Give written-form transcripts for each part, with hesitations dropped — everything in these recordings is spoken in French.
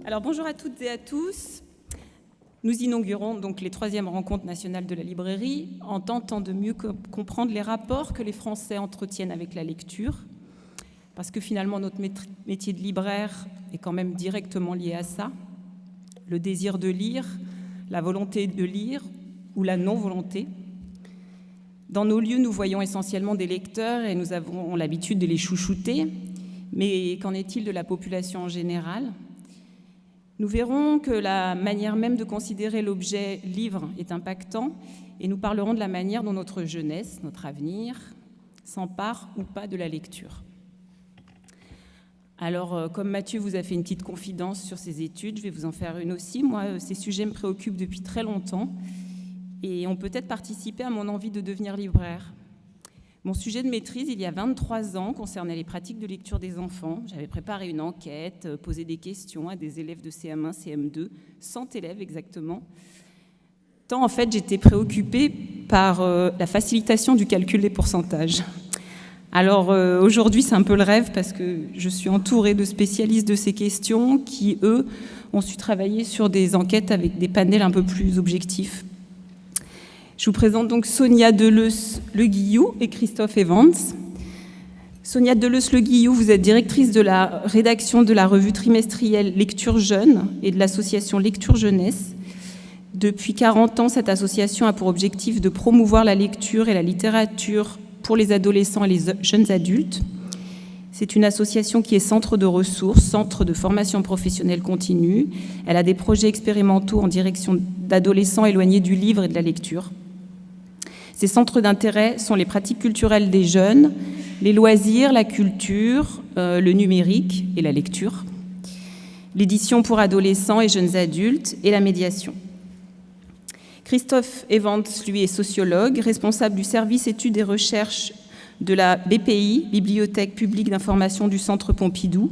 Alors bonjour à toutes et à tous. Nous inaugurons donc les 3e rencontres nationales de la librairie en tentant de mieux comprendre les rapports que les Français entretiennent avec la lecture, parce que finalement notre métier de libraire est quand même directement lié à ça. Le désir de lire, la volonté de lire ou la non-volonté. Dans nos lieux, nous voyons essentiellement des lecteurs et nous avons l'habitude de les chouchouter. Mais qu'en est-il de la population en général ? Nous verrons que la manière même de considérer l'objet livre est impactant et nous parlerons de la manière dont notre jeunesse, notre avenir, s'empare ou pas de la lecture. Alors, comme Mathieu vous a fait une petite confidence sur ses études, je vais vous en faire une aussi. Moi, ces sujets me préoccupent depuis très longtemps et ont peut-être participé à mon envie de devenir libraire. Mon sujet de maîtrise, il y a 23 ans, concernait les pratiques de lecture des enfants. J'avais préparé une enquête, posé des questions à des élèves de CM1, CM2, 100 élèves exactement. Tant, en fait, j'étais préoccupée par la facilitation du calcul des pourcentages. Alors, aujourd'hui, c'est un peu le rêve parce que je suis entourée de spécialistes de ces questions qui, eux, ont su travailler sur des enquêtes avec des panels un peu plus objectifs. Je vous présente donc Sonia Deleuze-Le Guillou et Christophe Evans. Sonia Deleuze-Le Guillou, vous êtes directrice de la rédaction de la revue trimestrielle Lecture Jeune et de l'association Lecture Jeunesse. Depuis 40 ans, cette association a pour objectif de promouvoir la lecture et la littérature pour les adolescents et les jeunes adultes. C'est une association qui est centre de ressources, centre de formation professionnelle continue. Elle a des projets expérimentaux en direction d'adolescents éloignés du livre et de la lecture. Ces centres d'intérêt sont les pratiques culturelles des jeunes, les loisirs, la culture, le numérique et la lecture, l'édition pour adolescents et jeunes adultes et la médiation. Christophe Evans, lui, est sociologue, responsable du service études et recherches de la BPI, Bibliothèque publique d'information du Centre Pompidou.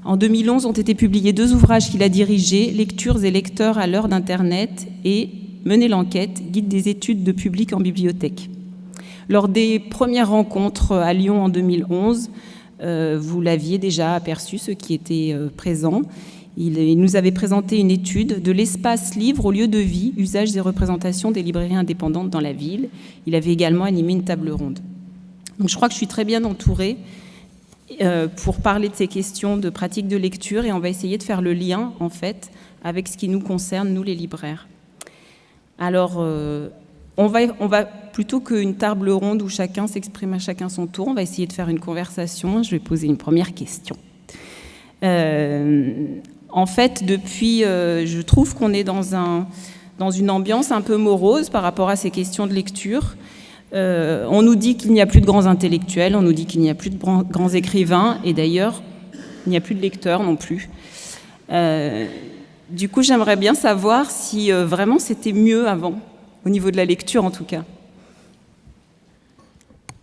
En 2011 ont été publiés 2 ouvrages qu'il a dirigés, Lectures et lecteurs à l'heure d'Internet et Mener l'enquête, guide des études de public en bibliothèque. Lors des premières rencontres à Lyon en 2011, vous l'aviez déjà aperçu, ceux qui étaient présents. Il nous avait présenté une étude de l'espace livre au lieu de vie, usages et représentations des librairies indépendantes dans la ville. Il avait également animé une table ronde. Donc je crois que je suis très bien entourée pour parler de ces questions de pratique de lecture et on va essayer de faire le lien, en fait, avec ce qui nous concerne, nous les libraires. Alors, on va plutôt qu'une table ronde où chacun s'exprime à chacun son tour, on va essayer de faire une conversation. Je vais poser une première question. En fait, depuis, je trouve qu'on est dans une ambiance un peu morose par rapport à ces questions de lecture. On nous dit qu'il n'y a plus de grands intellectuels, on nous dit qu'il n'y a plus de grands écrivains, et d'ailleurs, il n'y a plus de lecteurs non plus. Du coup, j'aimerais bien savoir si vraiment c'était mieux avant, au niveau de la lecture en tout cas.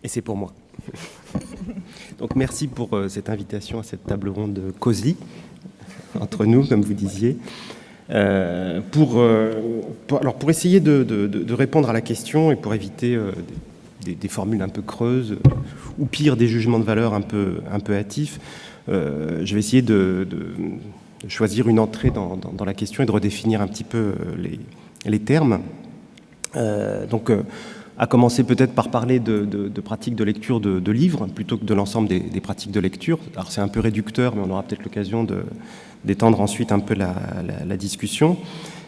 Et c'est pour moi. Donc merci pour cette invitation à cette table ronde cosy, entre nous, comme vous disiez. Pour essayer de répondre à la question et pour éviter des formules un peu creuses ou pire des jugements de valeur un peu hâtifs, je vais essayer de choisir une entrée dans la question et de redéfinir un petit peu les termes. À commencer peut-être par parler de pratiques de lecture de livres plutôt que de l'ensemble des pratiques de lecture. Alors c'est un peu réducteur, mais on aura peut-être l'occasion d'étendre ensuite un peu la discussion.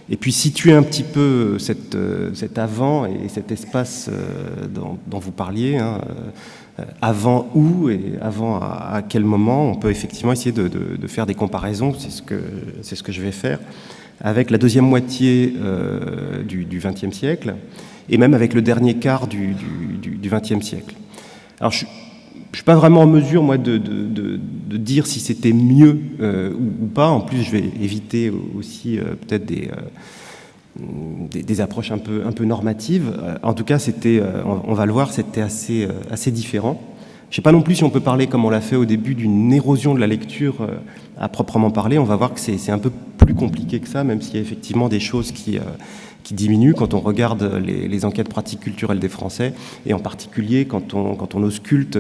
Et puis situer un petit peu cet avant et cet espace dont vous parliez, avant où et avant à quel moment. On peut effectivement essayer de faire des comparaisons, c'est ce que je vais faire, avec la deuxième moitié du XXe siècle et même avec le dernier quart du XXe siècle. Alors je ne suis pas vraiment en mesure, moi, de dire si c'était mieux ou pas. En plus, je vais éviter aussi peut-être des approches un peu normatives. En tout cas, on va le voir, c'était assez différent. Je ne sais pas non plus si on peut parler, comme on l'a fait au début, d'une érosion de la lecture à proprement parler. On va voir que c'est un peu plus compliqué que ça, même s'il y a effectivement des choses qui diminue quand on regarde les enquêtes pratiques culturelles des Français, et en particulier quand on ausculte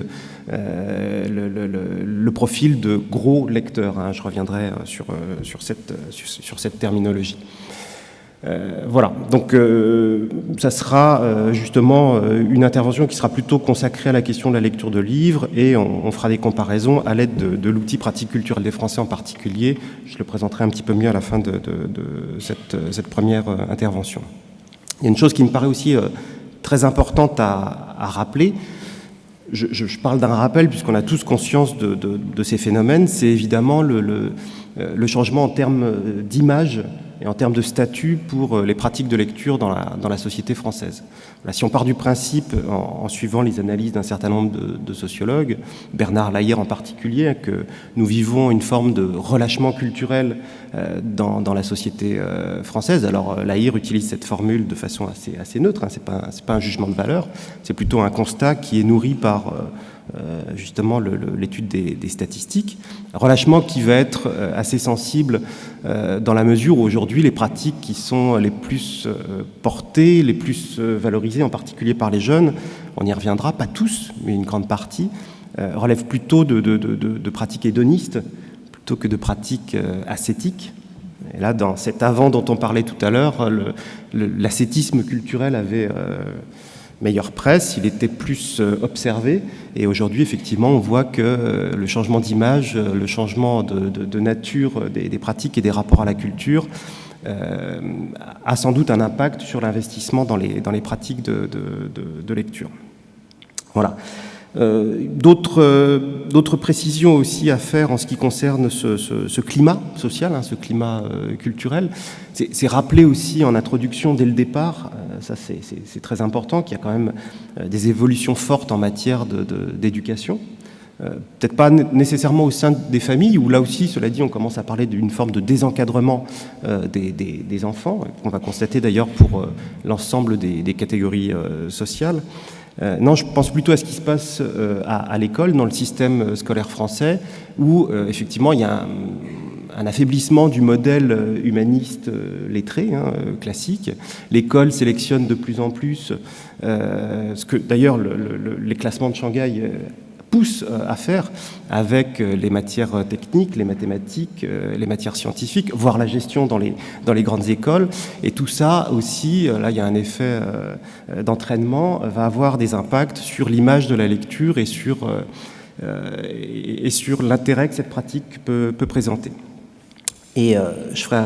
le profil de gros lecteurs. Hein. Je reviendrai sur cette terminologie. Voilà, donc ça sera justement une intervention qui sera plutôt consacrée à la question de la lecture de livres, et on fera des comparaisons à l'aide de l'outil pratique culturelle des Français en particulier. Je le présenterai un petit peu mieux à la fin de cette première intervention. Il y a une chose qui me paraît aussi très importante à rappeler. Je parle d'un rappel puisqu'on a tous conscience de ces phénomènes, c'est évidemment le changement en termes d'image et en termes de statut pour les pratiques de lecture dans la société française. Voilà, si on part du principe, en suivant les analyses d'un certain nombre de sociologues, Bernard Lahire en particulier, que nous vivons une forme de relâchement culturel dans la société française. Alors Lahire utilise cette formule de façon assez neutre, hein, c'est pas un jugement de valeur, c'est plutôt un constat qui est nourri par justement l'étude des statistiques. Relâchement qui va être assez sensible dans la mesure où aujourd'hui les pratiques qui sont les plus portées, les plus valorisées, en particulier par les jeunes, on y reviendra, pas tous, mais une grande partie, relèvent plutôt de pratiques hédonistes plutôt que de pratiques ascétiques. Et là, dans cet avant dont on parlait tout à l'heure, l'ascétisme culturel avait meilleure presse, il était plus observé, et aujourd'hui, effectivement, on voit que le changement d'image, le changement de nature des pratiques et des rapports à la culture a sans doute un impact sur l'investissement dans les pratiques de lecture. Voilà. D'autres précisions aussi à faire en ce qui concerne ce climat social, hein, ce climat culturel. C'est rappelé aussi en introduction dès le départ, ça c'est très important, qu'il y a quand même des évolutions fortes en matière d'éducation. Peut-être pas nécessairement au sein des familles, où là aussi, cela dit, on commence à parler d'une forme de désencadrement des enfants, qu'on va constater d'ailleurs pour l'ensemble des catégories sociales. Non, je pense plutôt à ce qui se passe à l'école, dans le système scolaire français, où effectivement il y a un affaiblissement du modèle humaniste lettré, hein, classique. L'école sélectionne de plus en plus, ce que d'ailleurs les classements de Shanghai poussent à faire avec les matières techniques, les mathématiques, les matières scientifiques, voire la gestion dans les grandes écoles. Et tout ça aussi, là il y a un effet d'entraînement, va avoir des impacts sur l'image de la lecture et sur l'intérêt que cette pratique peut présenter. Et je ferai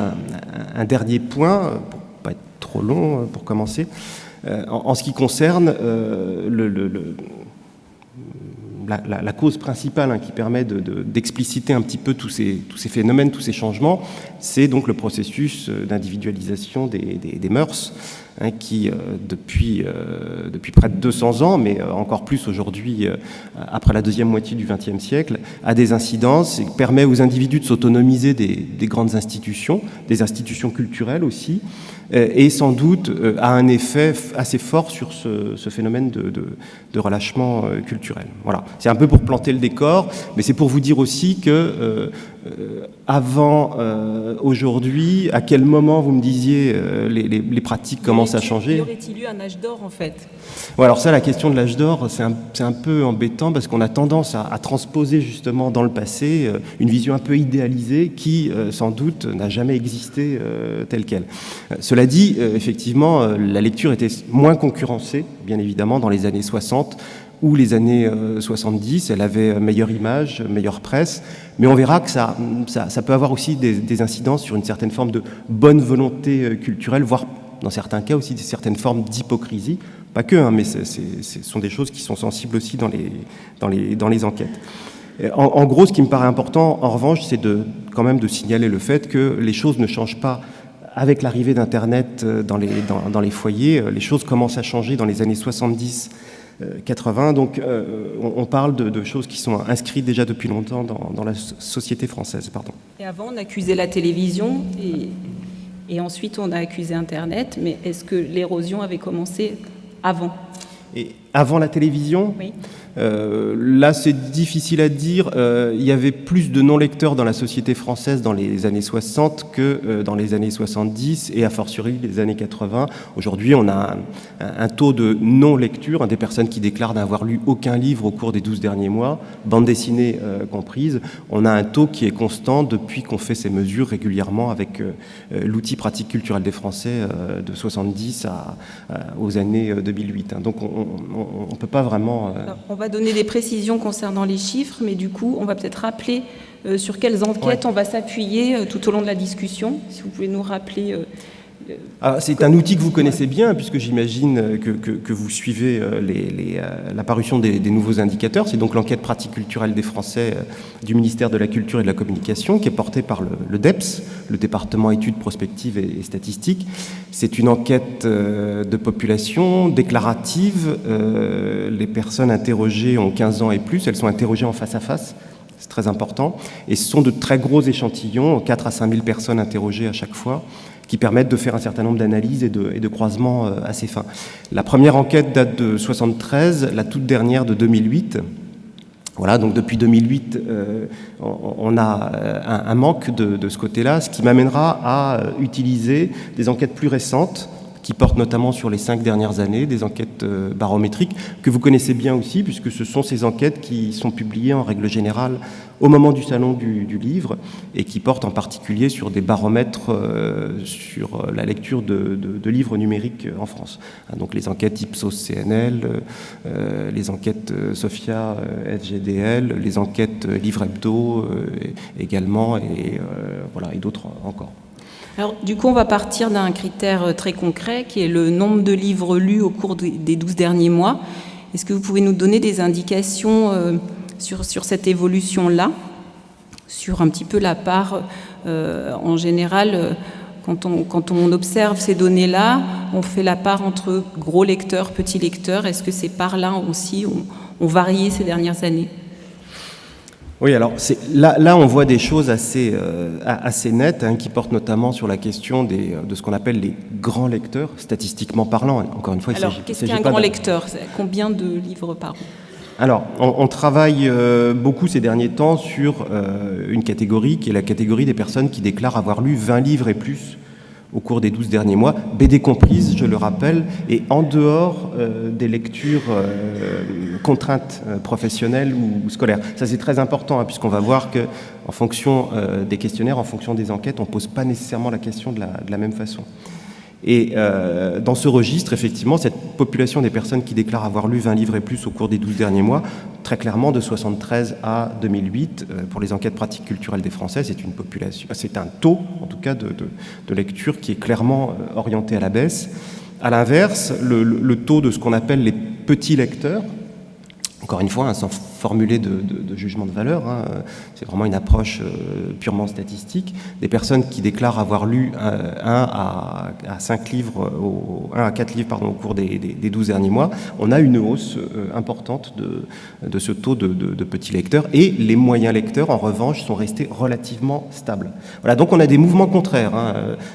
un dernier point, pour ne pas être trop long pour commencer, en ce qui concerne la cause principale, hein, qui permet d'expliciter un petit peu tous ces phénomènes, tous ces changements, c'est donc le processus d'individualisation des mœurs, hein, qui depuis près de 200 ans, mais encore plus aujourd'hui, après la deuxième moitié du XXe siècle, a des incidences et permet aux individus de s'autonomiser des grandes institutions, des institutions culturelles aussi, et sans doute a un effet assez fort sur ce phénomène de relâchement culturel. Voilà, c'est un peu pour planter le décor, mais c'est pour vous dire aussi que avant aujourd'hui, à quel moment vous me disiez les pratiques commencent à changer? Y aurait-il eu un âge d'or en fait? Ouais, alors ça, la question de l'âge d'or, c'est un peu embêtant parce qu'on a tendance à transposer justement dans le passé une vision un peu idéalisée qui, sans doute, n'a jamais existé telle qu'elle. Cela dit, effectivement, la lecture était moins concurrencée, bien évidemment, dans les années 60 ou les années 70, elle avait meilleure image, meilleure presse, mais on verra que ça peut avoir aussi des incidences sur une certaine forme de bonne volonté culturelle, voire dans certains cas aussi certaines formes d'hypocrisie, pas que, hein, mais ce sont des choses qui sont sensibles aussi dans les enquêtes. En gros, ce qui me paraît important, en revanche, c'est quand même de signaler le fait que les choses ne changent pas avec l'arrivée d'Internet dans les foyers. Les choses commencent à changer dans les années 70, 80, donc on parle de choses qui sont inscrites déjà depuis longtemps dans la société française. Pardon. Et avant, on accusait la télévision et ensuite on a accusé Internet, mais est-ce que l'érosion avait commencé avant? Et Avant la télévision, Oui. Là, c'est difficile à dire. Il y avait plus de non-lecteurs dans la société française dans les années 60 que dans les années 70 et a fortiori les années 80. Aujourd'hui, on a un taux de non-lecture, des personnes qui déclarent n'avoir lu aucun livre au cours des 12 derniers mois, bande dessinée comprise. On a un taux qui est constant depuis qu'on fait ces mesures régulièrement avec l'outil pratique culturelle des Français de 70 aux années 2008. Donc, on ne peut pas vraiment... On va donner des précisions concernant les chiffres, mais du coup, on va peut-être rappeler sur quelles enquêtes on va s'appuyer tout au long de la discussion. Si vous pouvez nous rappeler... c'est un outil que vous connaissez bien, puisque j'imagine que vous suivez l'apparition des nouveaux indicateurs. C'est donc l'enquête pratique culturelle des Français du ministère de la Culture et de la Communication, qui est portée par le DEPS, le département études prospectives et statistiques. C'est une enquête de population déclarative. Les personnes interrogées ont 15 ans et plus. Elles sont interrogées en face à face. C'est très important. Et ce sont de très gros échantillons, 4 à 5 000 personnes interrogées à chaque fois, qui permettent de faire un certain nombre d'analyses et de croisements assez fins. La première enquête date de 1973, la toute dernière de 2008. Voilà, donc depuis 2008, on a un manque de ce côté-là, ce qui m'amènera à utiliser des enquêtes plus récentes, qui portent notamment sur les 5 dernières années, des enquêtes barométriques, que vous connaissez bien aussi, puisque ce sont ces enquêtes qui sont publiées en règle générale au moment du salon du livre, et qui portent en particulier sur des baromètres sur la lecture de livres numériques en France. Donc les enquêtes Ipsos-CNL, les enquêtes Sophia FGDL, les enquêtes Livre Hebdo également, et d'autres encore. Alors, du coup, on va partir d'un critère très concret qui est le nombre de livres lus au cours des 12 derniers mois. Est-ce que vous pouvez nous donner des indications sur cette évolution-là, sur un petit peu la part, en général, quand on observe ces données-là, on fait la part entre gros lecteurs, petits lecteurs. Est-ce que ces parts-là aussi ont varié ces dernières années ? Oui, alors là on voit des choses assez nettes, qui portent notamment sur la question de ce qu'on appelle les grands lecteurs, statistiquement parlant. Encore une fois, alors, qu'est-ce qu'un grand lecteur ? Combien de livres par an ? Alors, on travaille beaucoup ces derniers temps sur une catégorie qui est la catégorie des personnes qui déclarent avoir lu 20 livres et plus au cours des 12 derniers mois, BD comprises, je le rappelle, et en dehors des lectures contraintes professionnelles ou scolaires. Ça, c'est très important, puisqu'on va voir qu'en fonction des questionnaires, en fonction des enquêtes, on ne pose pas nécessairement la question de la même façon. Et dans ce registre, effectivement, cette population des personnes qui déclarent avoir lu 20 livres et plus au cours des 12 derniers mois, très clairement, de 1973 à 2008, pour les enquêtes pratiques culturelles des Français, c'est un taux, en tout cas, de lecture qui est clairement orienté à la baisse. À l'inverse, le taux de ce qu'on appelle les petits lecteurs, encore une fois, sans formuler de jugement de valeur, c'est vraiment une approche purement statistique, des personnes qui déclarent avoir lu 1 à 4 livres au cours des 12 derniers mois, on a une hausse importante de ce taux de petits lecteurs, et les moyens lecteurs, en revanche, sont restés relativement stables. Voilà, donc on a des mouvements contraires,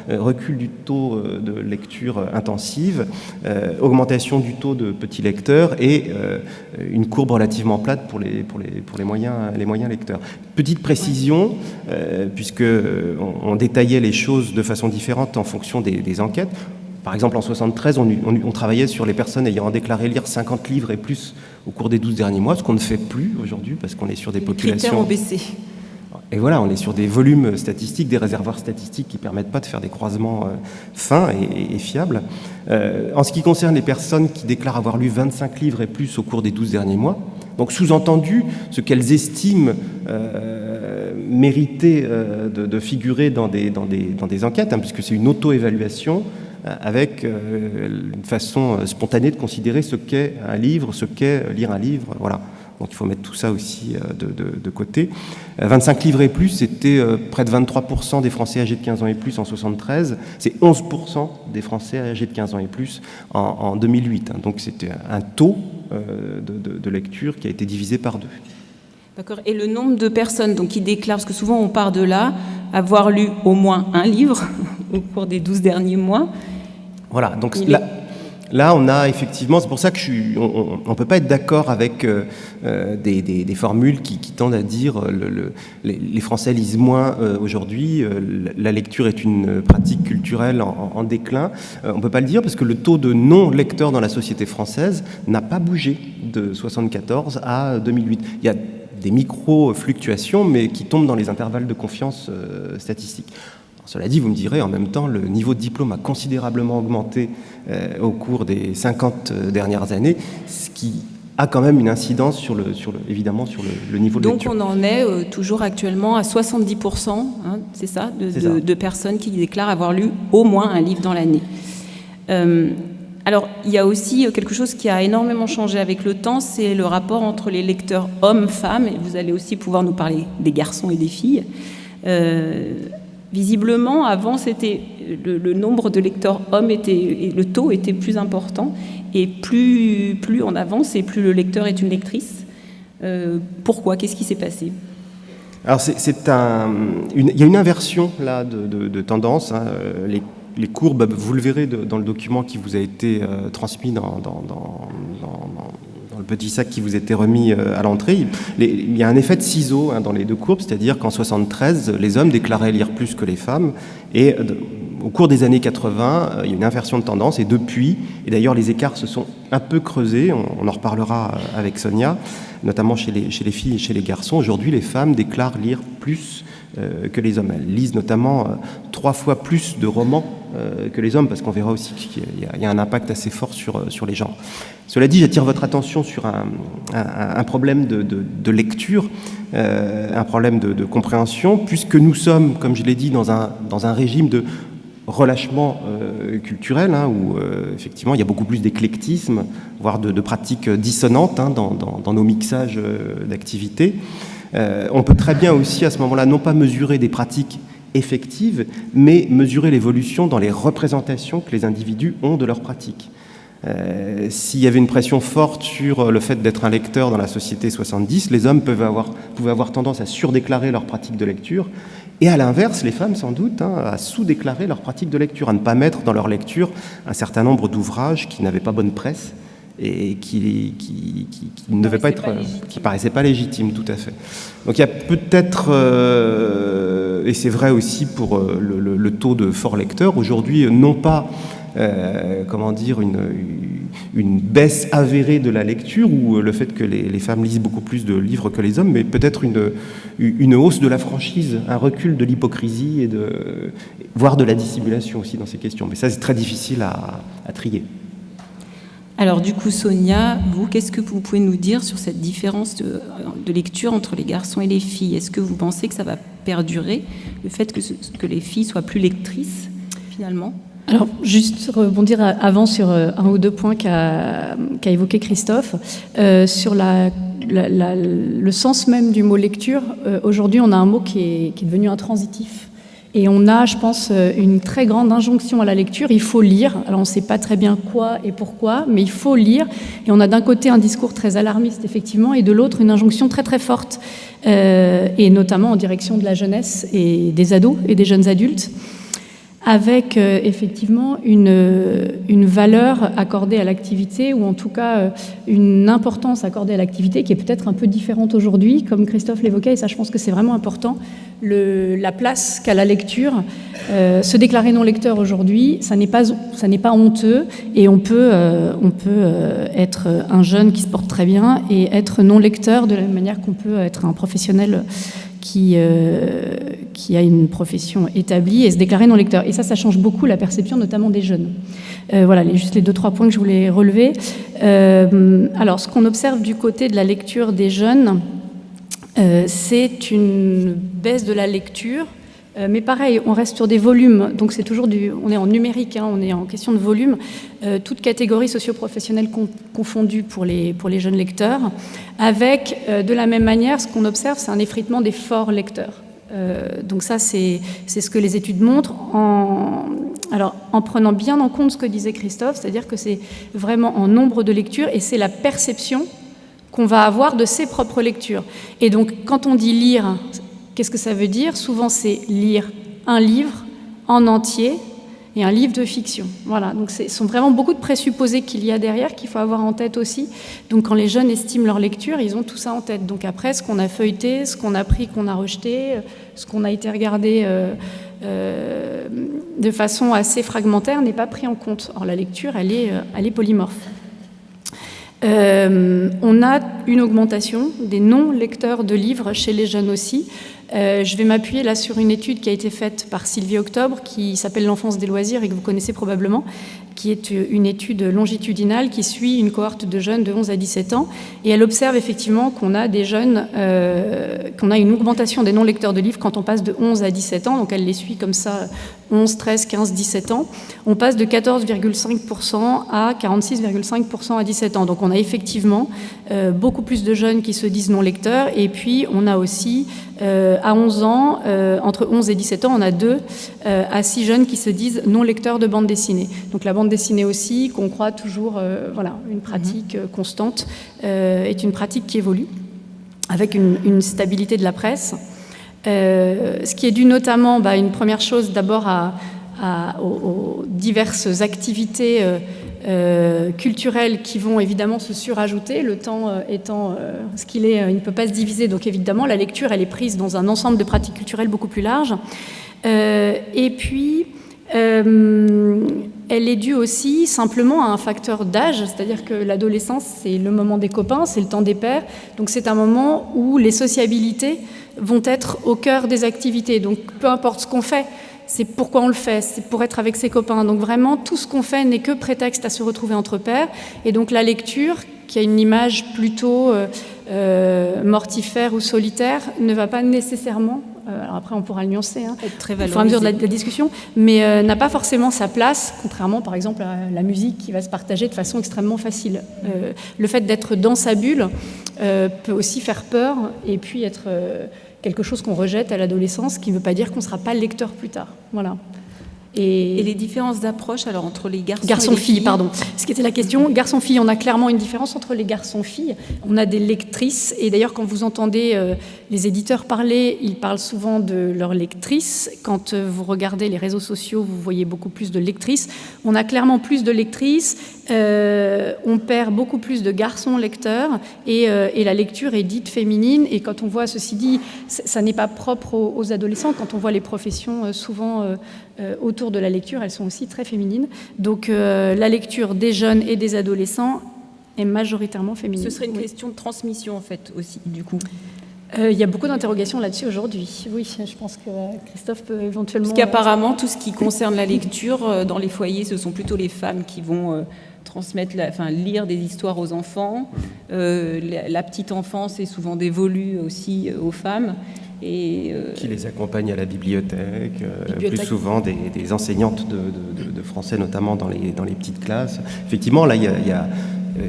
recul du taux de lecture intensive, augmentation du taux de petits lecteurs, et une courbe relativement plate pour les moyens lecteurs. Petite précision, puisque on détaillait les choses de façon différente en fonction des enquêtes. Par exemple, en 1973, on travaillait sur les personnes ayant déclaré lire 50 livres et plus au cours des 12 derniers mois, ce qu'on ne fait plus aujourd'hui, parce qu'on est sur des populations... Les critères ont baissé. Et voilà, on est sur des volumes statistiques, des réservoirs statistiques qui ne permettent pas de faire des croisements fins et fiables. En ce qui concerne les personnes qui déclarent avoir lu 25 livres et plus au cours des 12 derniers mois, donc sous-entendu, ce qu'elles estiment mériter de figurer dans des enquêtes, puisque c'est une auto-évaluation avec une façon spontanée de considérer ce qu'est un livre, ce qu'est lire un livre, voilà. Donc il faut mettre tout ça aussi de côté. 25 livres et plus, c'était près de 23% des Français âgés de 15 ans et plus en 1973. C'est 11% des Français âgés de 15 ans et plus en 2008. Donc c'était un taux de lecture qui a été divisé par 2. D'accord. Et le nombre de personnes qui déclarent, parce que souvent on part de là, avoir lu au moins un livre au cours des 12 derniers mois. Voilà, donc Là, on a effectivement, c'est pour ça que on ne peut pas être d'accord avec des formules qui tendent à dire les Français lisent moins aujourd'hui, la lecture est une pratique culturelle en déclin. On ne peut pas le dire parce que le taux de non-lecteurs dans la société française n'a pas bougé de 1974 à 2008. Il y a des micro-fluctuations, mais qui tombent dans les intervalles de confiance statistiques. Cela dit, vous me direz, en même temps, le niveau de diplôme a considérablement augmenté au cours des 50 dernières années, ce qui a quand même une incidence évidemment sur le niveau de lecture. Donc on en est toujours actuellement à 70%, hein, c'est ça, de personnes qui déclarent avoir lu au moins un livre dans l'année. Alors, il y a aussi quelque chose qui a énormément changé avec le temps, c'est le rapport entre les lecteurs hommes-femmes, et vous allez aussi pouvoir nous parler des garçons et des filles. Visiblement, avant, c'était le nombre de lecteurs hommes et le taux était plus important, et plus on avance et plus le lecteur est une lectrice. Pourquoi ? Qu'est-ce qui s'est passé ? Alors, il y a une inversion là de tendance. Hein, les courbes, vous le verrez dans le document qui vous a été transmis dans le petit sac qui vous était remis à l'entrée. Il y a un effet de ciseau dans les deux courbes, c'est-à-dire qu'en 1973, les hommes déclaraient lire plus que les femmes, et au cours des années 80, il y a une inversion de tendance, et depuis, et d'ailleurs les écarts se sont un peu creusés, on en reparlera avec Sonia, notamment chez les filles et chez les garçons. Aujourd'hui, les femmes déclarent lire plus que les hommes. Elles lisent notamment 3 fois plus de romans que les hommes, parce qu'on verra aussi qu'il y a un impact assez fort sur les genres. Cela dit, j'attire votre attention sur un problème de lecture, un problème de compréhension, puisque nous sommes, comme je l'ai dit, dans un régime de relâchement culturel, où effectivement il y a beaucoup plus d'éclectisme, voire de pratiques dissonantes dans nos mixages d'activités. On peut très bien aussi à ce moment-là non pas mesurer des pratiques effectives, mais mesurer l'évolution dans les représentations que les individus ont de leurs pratiques. S'il y avait une pression forte sur le fait d'être un lecteur dans la société 70, les hommes pouvaient avoir tendance à surdéclarer leurs pratiques de lecture, et à l'inverse, les femmes sans doute, à sous-déclarer leurs pratiques de lecture, à ne pas mettre dans leur lecture un certain nombre d'ouvrages qui n'avaient pas bonne presse et qui ne devaient pas être, qui paraissaient pas légitimes, tout à fait. Donc il y a peut-être, et c'est vrai aussi pour le taux de forts lecteurs, aujourd'hui, non pas une baisse avérée de la lecture ou le fait que les femmes lisent beaucoup plus de livres que les hommes, mais peut-être une hausse de la franchise, un recul de l'hypocrisie et voire de la dissimulation aussi dans ces questions. Mais ça, c'est très difficile à trier. Alors du coup, Sonia, vous, qu'est-ce que vous pouvez nous dire sur cette différence de lecture entre les garçons et les filles ? Est-ce que vous pensez que ça va perdurer, le fait que les filles soient plus lectrices, finalement ? Alors, juste rebondir avant sur un ou deux points qu'a évoqué Christophe. Sur le sens même du mot lecture, aujourd'hui, on a un mot qui est devenu intransitif. Et on a, je pense, une très grande injonction à la lecture. Il faut lire. Alors, on ne sait pas très bien quoi et pourquoi, mais il faut lire. Et on a d'un côté un discours très alarmiste, effectivement, et de l'autre, une injonction très, très forte, et notamment en direction de la jeunesse et des ados et des jeunes adultes, avec effectivement une valeur accordée à l'activité, ou en tout cas une importance accordée à l'activité qui est peut-être un peu différente aujourd'hui, comme Christophe l'évoquait, et ça je pense que c'est vraiment important, la place qu'a la lecture. Se déclarer non lecteur aujourd'hui, ça n'est pas honteux, et on peut être un jeune qui se porte très bien et être non lecteur de la même manière qu'on peut être un professionnel qui a une profession établie et se déclarer non lecteur. Et ça change beaucoup la perception, notamment des jeunes. Voilà, juste les 2-3 points que je voulais relever. Alors, ce qu'on observe du côté de la lecture des jeunes, c'est une baisse de la lecture. Mais pareil, on reste sur des volumes, donc c'est toujours on est en numérique, on est en question de volume, toutes catégories socio-professionnelles confondues pour les jeunes lecteurs, avec de la même manière, ce qu'on observe, c'est un effritement des forts lecteurs. Donc ça, c'est ce que les études montrent, en prenant bien en compte ce que disait Christophe, c'est-à-dire que c'est vraiment en nombre de lectures, et c'est la perception qu'on va avoir de ses propres lectures. Et donc, quand on dit lire, qu'est-ce que ça veut dire ? Souvent, c'est lire un livre en entier et un livre de fiction. Voilà, donc ce sont vraiment beaucoup de présupposés qu'il y a derrière, qu'il faut avoir en tête aussi. Donc quand les jeunes estiment leur lecture, ils ont tout ça en tête. Donc après, ce qu'on a feuilleté, ce qu'on a pris, qu'on a rejeté, ce qu'on a été regardé de façon assez fragmentaire n'est pas pris en compte. Or la lecture, elle est polymorphe. On a une augmentation des non-lecteurs de livres chez les jeunes aussi. Je vais m'appuyer là sur une étude qui a été faite par Sylvie Octobre, qui s'appelle L'enfance des loisirs et que vous connaissez probablement, qui est une étude longitudinale qui suit une cohorte de jeunes de 11 à 17 ans. Et elle observe effectivement qu'on a des jeunes, qu'on a une augmentation des non-lecteurs de livres quand on passe de 11 à 17 ans. Donc elle les suit comme ça, 11, 13, 15, 17 ans. On passe de 14,5% à 46,5% à 17 ans. Donc on a effectivement beaucoup plus de jeunes qui se disent non-lecteurs. Et puis on a aussi, à 11 ans, entre 11 et 17 ans, on a 2 à 6 jeunes qui se disent non-lecteurs de bande dessinée. Donc la bande dessinée aussi, qu'on croit toujours une pratique constante, est une pratique qui évolue avec une stabilité de la presse. Ce qui est dû notamment, une première chose d'abord aux diverses activités culturelles qui vont évidemment se surajouter, le temps étant ce qu'il est, il ne peut pas se diviser, donc évidemment la lecture elle est prise dans un ensemble de pratiques culturelles beaucoup plus large. Et puis elle est due aussi simplement à un facteur d'âge, c'est-à-dire que l'adolescence c'est le moment des copains, c'est le temps des pairs, donc c'est un moment où les sociabilités vont être au cœur des activités, donc peu importe ce qu'on fait, c'est pourquoi on le fait, c'est pour être avec ses copains. Donc vraiment, tout ce qu'on fait n'est que prétexte à se retrouver entre pairs. Et donc la lecture, qui a une image plutôt mortifère ou solitaire, ne va pas nécessairement, alors après on pourra le nuancer, être très au fur et à mesure de la discussion, mais n'a pas forcément sa place, contrairement par exemple à la musique qui va se partager de façon extrêmement facile. Le fait d'être dans sa bulle peut aussi faire peur et puis être... quelque chose qu'on rejette à l'adolescence, qui ne veut pas dire qu'on ne sera pas lecteur plus tard. Voilà. Et les différences d'approche alors entre les garçons et les filles, filles, pardon. Ce qui était la question, garçons-filles, on a clairement une différence entre les garçons-filles. On a des lectrices, et d'ailleurs quand vous entendez les éditeurs parler, ils parlent souvent de leurs lectrices. Quand vous regardez les réseaux sociaux, vous voyez beaucoup plus de lectrices. On a clairement plus de lectrices, on perd beaucoup plus de garçons lecteurs, et la lecture est dite féminine. Et quand on voit, ceci dit, ça n'est pas propre aux adolescents, quand on voit les professions souvent autour de la lecture, elles sont aussi très féminines. Donc la lecture des jeunes et des adolescents est majoritairement féminine. Ce serait une question de transmission en fait aussi, du coup. Il y a beaucoup d'interrogations là-dessus aujourd'hui. Oui, je pense que Christophe peut éventuellement... Parce qu'apparemment, tout ce qui concerne la lecture, dans les foyers, ce sont plutôt les femmes qui vont lire des histoires aux enfants. La petite enfance est souvent dévolue aussi aux femmes. Qui les accompagnent à la bibliothèque, plus souvent des enseignantes de français, notamment dans les petites classes. Effectivement, là, il y a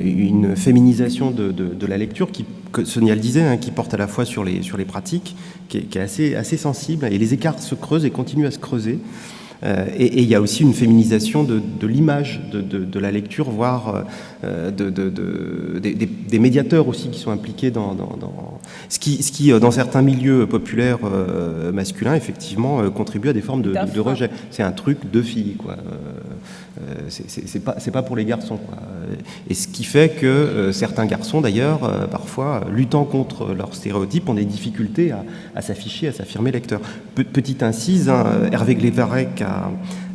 une féminisation de la lecture qui, que Sonia le disait, qui porte à la fois sur les pratiques, qui est assez sensible, et les écarts se creusent et continuent à se creuser. Et il y a aussi une féminisation de l'image de la lecture, voire des médiateurs aussi qui sont impliqués dans ce qui dans certains milieux populaires masculins, effectivement, contribue à des formes de rejet. C'est un truc de filles, quoi. C'est pas pour les garçons, quoi. Et ce qui fait que certains garçons, d'ailleurs, parfois, luttant contre leurs stéréotypes, ont des difficultés à s'afficher, à s'affirmer lecteur. Petite incise, Hervé Glevarec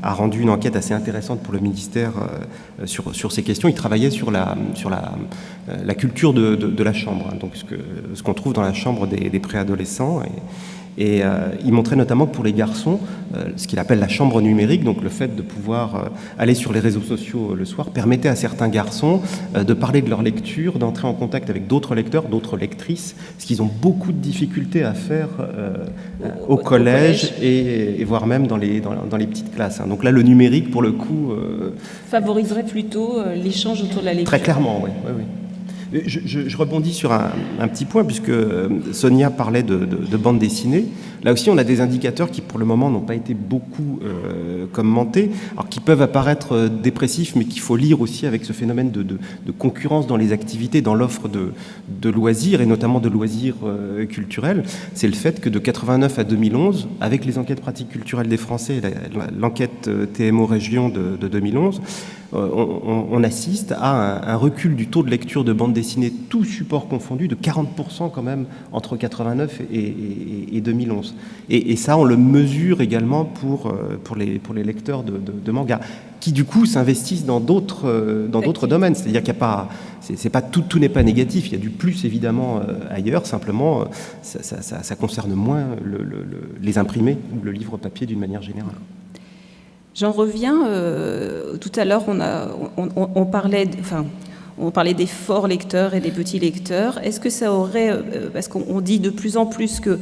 a rendu une enquête assez intéressante pour le ministère sur ces questions. Il travaillait sur la culture de la chambre, donc ce qu'on trouve dans la chambre des préadolescents. Et il montrait notamment que pour les garçons, ce qu'il appelle la chambre numérique, donc le fait de pouvoir aller sur les réseaux sociaux le soir, permettait à certains garçons de parler de leur lecture, d'entrer en contact avec d'autres lecteurs, d'autres lectrices, ce qu'ils ont beaucoup de difficultés à faire au collège et voire même dans les petites classes. Donc là, le numérique, pour le coup... favoriserait plutôt l'échange autour de la lecture. Très clairement, oui. Je rebondis sur un petit point, puisque Sonia parlait de bande dessinée. Là aussi, on a des indicateurs qui, pour le moment, n'ont pas été beaucoup commentés, alors qui peuvent apparaître dépressifs, mais qu'il faut lire aussi avec ce phénomène de concurrence dans les activités, dans l'offre de loisirs, et notamment de loisirs culturels. C'est le fait que de 89 à 2011, avec les enquêtes pratiques culturelles des Français, l'enquête TMO Région de 2011, on assiste à un recul du taux de lecture de bande dessinée, tout support confondu, de 40% quand même entre 89 et 2011. Et ça, on le mesure également pour les lecteurs de manga, qui du coup s'investissent dans d'autres domaines. C'est-à-dire qu'il n'y a pas, c'est pas tout n'est pas négatif. Il y a du plus évidemment ailleurs. Simplement, ça concerne moins les imprimés ou le livre papier d'une manière générale. J'en reviens, tout à l'heure on parlait des forts lecteurs et des petits lecteurs. Est-ce que ça aurait, parce qu'on dit de plus en plus que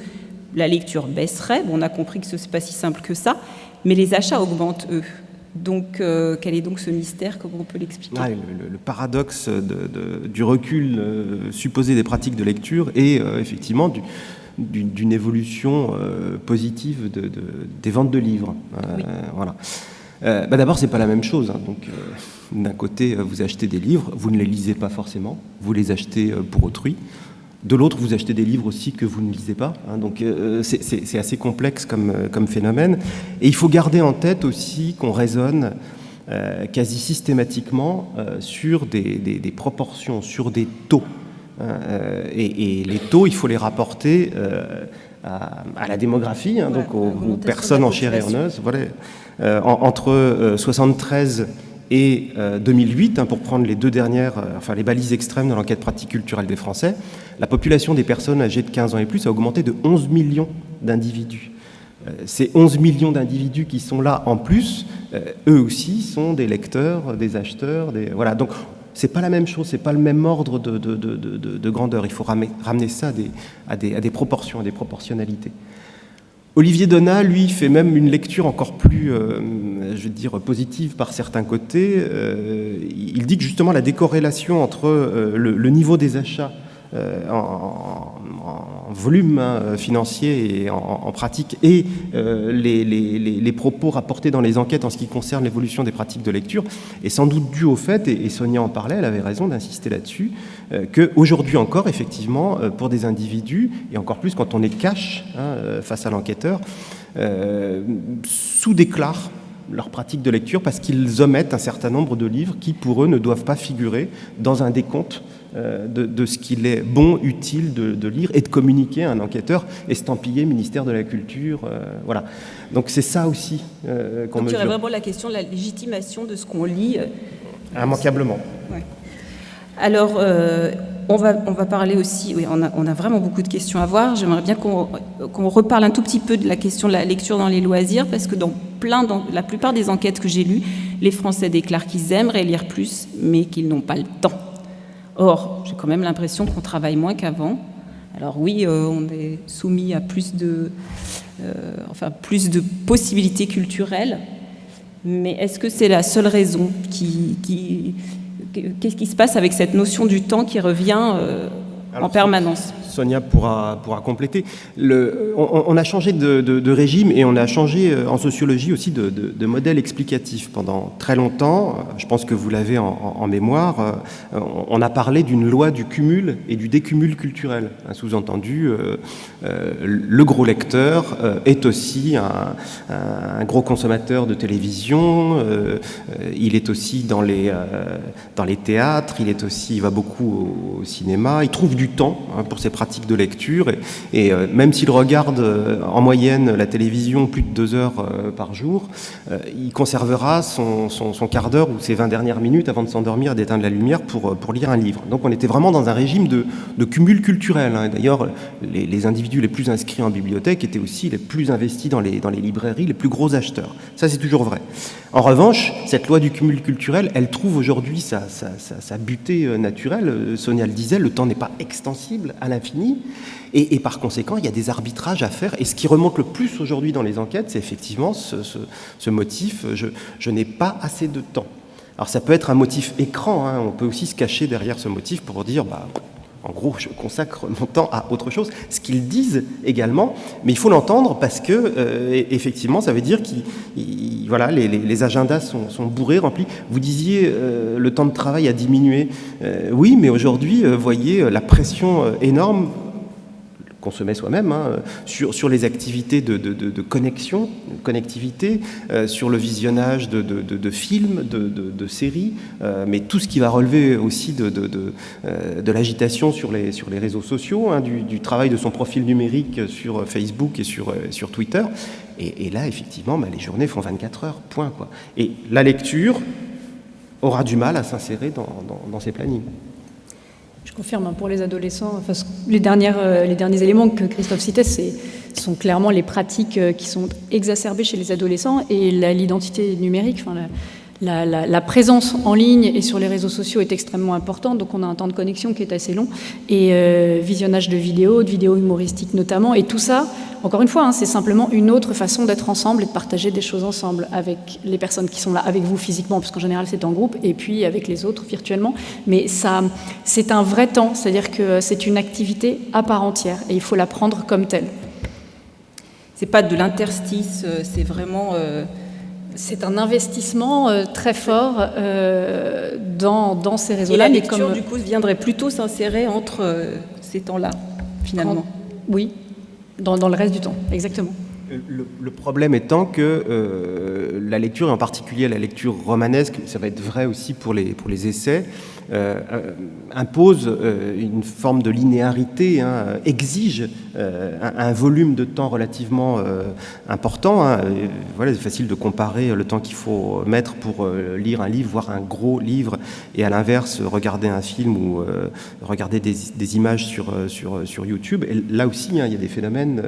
la lecture baisserait, bon, on a compris que ce n'est pas si simple que ça, mais les achats augmentent eux. Donc quel est donc ce mystère, comment on peut l'expliquer? Le paradoxe du recul supposé des pratiques de lecture et effectivement d'une évolution positive des ventes de livres. Oui. Voilà. D'abord, c'est pas la même chose. Hein. Donc, d'un côté, vous achetez des livres, vous ne les lisez pas forcément, vous les achetez pour autrui. De l'autre, vous achetez des livres aussi que vous ne lisez pas. Hein. Donc, c'est assez complexe comme phénomène. Et il faut garder en tête aussi qu'on raisonne quasi systématiquement sur des proportions, sur des taux. Et les taux, il faut les rapporter à la démographie, hein, donc aux personnes en chair et en os. Voilà. Entre 73 et 2008, hein, pour prendre les deux dernières, les balises extrêmes de l'enquête pratique culturelle des Français, la population des personnes âgées de 15 ans et plus a augmenté de 11 millions d'individus. Ces 11 millions d'individus qui sont là en plus, eux aussi sont des lecteurs, des acheteurs, voilà. Donc, c'est pas la même chose, c'est pas le même ordre de grandeur. Il faut ramener ça à des proportions, à des proportionnalités. Olivier Donat, lui, fait même une lecture encore plus, positive par certains côtés. Il dit que justement la décorrélation entre le niveau des achats en volume financier et en pratique et les propos rapportés dans les enquêtes en ce qui concerne l'évolution des pratiques de lecture est sans doute dû au fait, et Sonia en parlait, elle avait raison d'insister là-dessus, qu'aujourd'hui encore, effectivement, pour des individus, et encore plus quand on est cash face à l'enquêteur, sous-déclarent leur pratique de lecture parce qu'ils omettent un certain nombre de livres qui, pour eux, ne doivent pas figurer dans un décompte de ce qu'il est bon, utile de lire et de communiquer à un enquêteur estampillé ministère de la Culture. Voilà. Donc c'est ça aussi qu'on mesure. Il y aurait vraiment la question de la légitimation de ce qu'on lit. Immanquablement. Ouais. Alors, on va parler aussi, oui, on a vraiment beaucoup de questions à voir. J'aimerais bien qu'on reparle un tout petit peu de la question de la lecture dans les loisirs, parce que dans la plupart des enquêtes que j'ai lues, les Français déclarent qu'ils aimeraient lire plus, mais qu'ils n'ont pas le temps. Or, j'ai quand même l'impression qu'on travaille moins qu'avant. Alors oui, on est soumis à plus de possibilités culturelles, mais est-ce que c'est la seule raison qu'est-ce qui se passe avec cette notion du temps qui revient en permanence? Sonia pourra compléter. On a changé de régime et on a changé en sociologie aussi de modèle explicatif pendant très longtemps. Je pense que vous l'avez en mémoire. On a parlé d'une loi du cumul et du décumul culturel. Sous-entendu, le gros lecteur est aussi un gros consommateur de télévision. Il est aussi dans les théâtres. Il va beaucoup au cinéma. Il trouve du temps pour ses pratiques de lecture et même s'il regarde en moyenne la télévision plus de 2 heures par jour, il conservera son quart d'heure ou ses 20 dernières minutes avant de s'endormir et d'éteindre la lumière pour lire un livre. Donc on était vraiment dans un régime de cumul culturel. D'ailleurs, les individus les plus inscrits en bibliothèque étaient aussi les plus investis dans les librairies, les plus gros acheteurs. Ça, c'est toujours vrai. En revanche, cette loi du cumul culturel, elle trouve aujourd'hui sa butée naturelle. Sonia le disait, le temps n'est pas extensible à l'infini. Et par conséquent, il y a des arbitrages à faire. Et ce qui remonte le plus aujourd'hui dans les enquêtes, c'est effectivement ce motif, je n'ai pas assez de temps. Alors ça peut être un motif écran, hein, on peut aussi se cacher derrière ce motif pour dire, en gros, je consacre mon temps à autre chose, ce qu'ils disent également, mais il faut l'entendre parce que, effectivement, ça veut dire que voilà, les agendas sont bourrés, remplis. Vous disiez, le temps de travail a diminué. Oui, mais aujourd'hui, voyez la pression énorme qu'on se met soi-même, hein, sur les activités de connexion, de connectivité, sur le visionnage de films, de séries, mais tout ce qui va relever aussi de l'agitation sur les réseaux sociaux, hein, du travail de son profil numérique sur Facebook et sur Twitter. Et là, effectivement, les journées font 24 heures, point, quoi. Et la lecture aura du mal à s'insérer dans ces plannings. Je confirme, pour les adolescents, les derniers éléments que Christophe citait, sont clairement les pratiques qui sont exacerbées chez les adolescents et l'identité numérique, la présence en ligne et sur les réseaux sociaux est extrêmement importante, donc on a un temps de connexion qui est assez long, et visionnage de vidéos humoristiques notamment, et tout ça, encore une fois, c'est simplement une autre façon d'être ensemble et de partager des choses ensemble avec les personnes qui sont là avec vous physiquement, parce qu'en général c'est en groupe, et puis avec les autres virtuellement, mais ça, c'est un vrai temps, c'est-à-dire que c'est une activité à part entière, et il faut la prendre comme telle. C'est pas de l'interstice, c'est vraiment... C'est un investissement très fort dans ces réseaux-là. Et la lecture, du coup, viendrait plutôt s'insérer entre ces temps-là, finalement. Oui, dans le reste du temps, exactement. Le problème étant que la lecture, et en particulier la lecture romanesque, ça va être vrai aussi pour les essais, impose une forme de linéarité, hein, exige un volume de temps relativement important. Hein. Voilà, c'est facile de comparer le temps qu'il faut mettre pour lire un livre, voir un gros livre, et à l'inverse, regarder un film ou regarder des images sur YouTube. Et là aussi, hein, il y a des phénomènes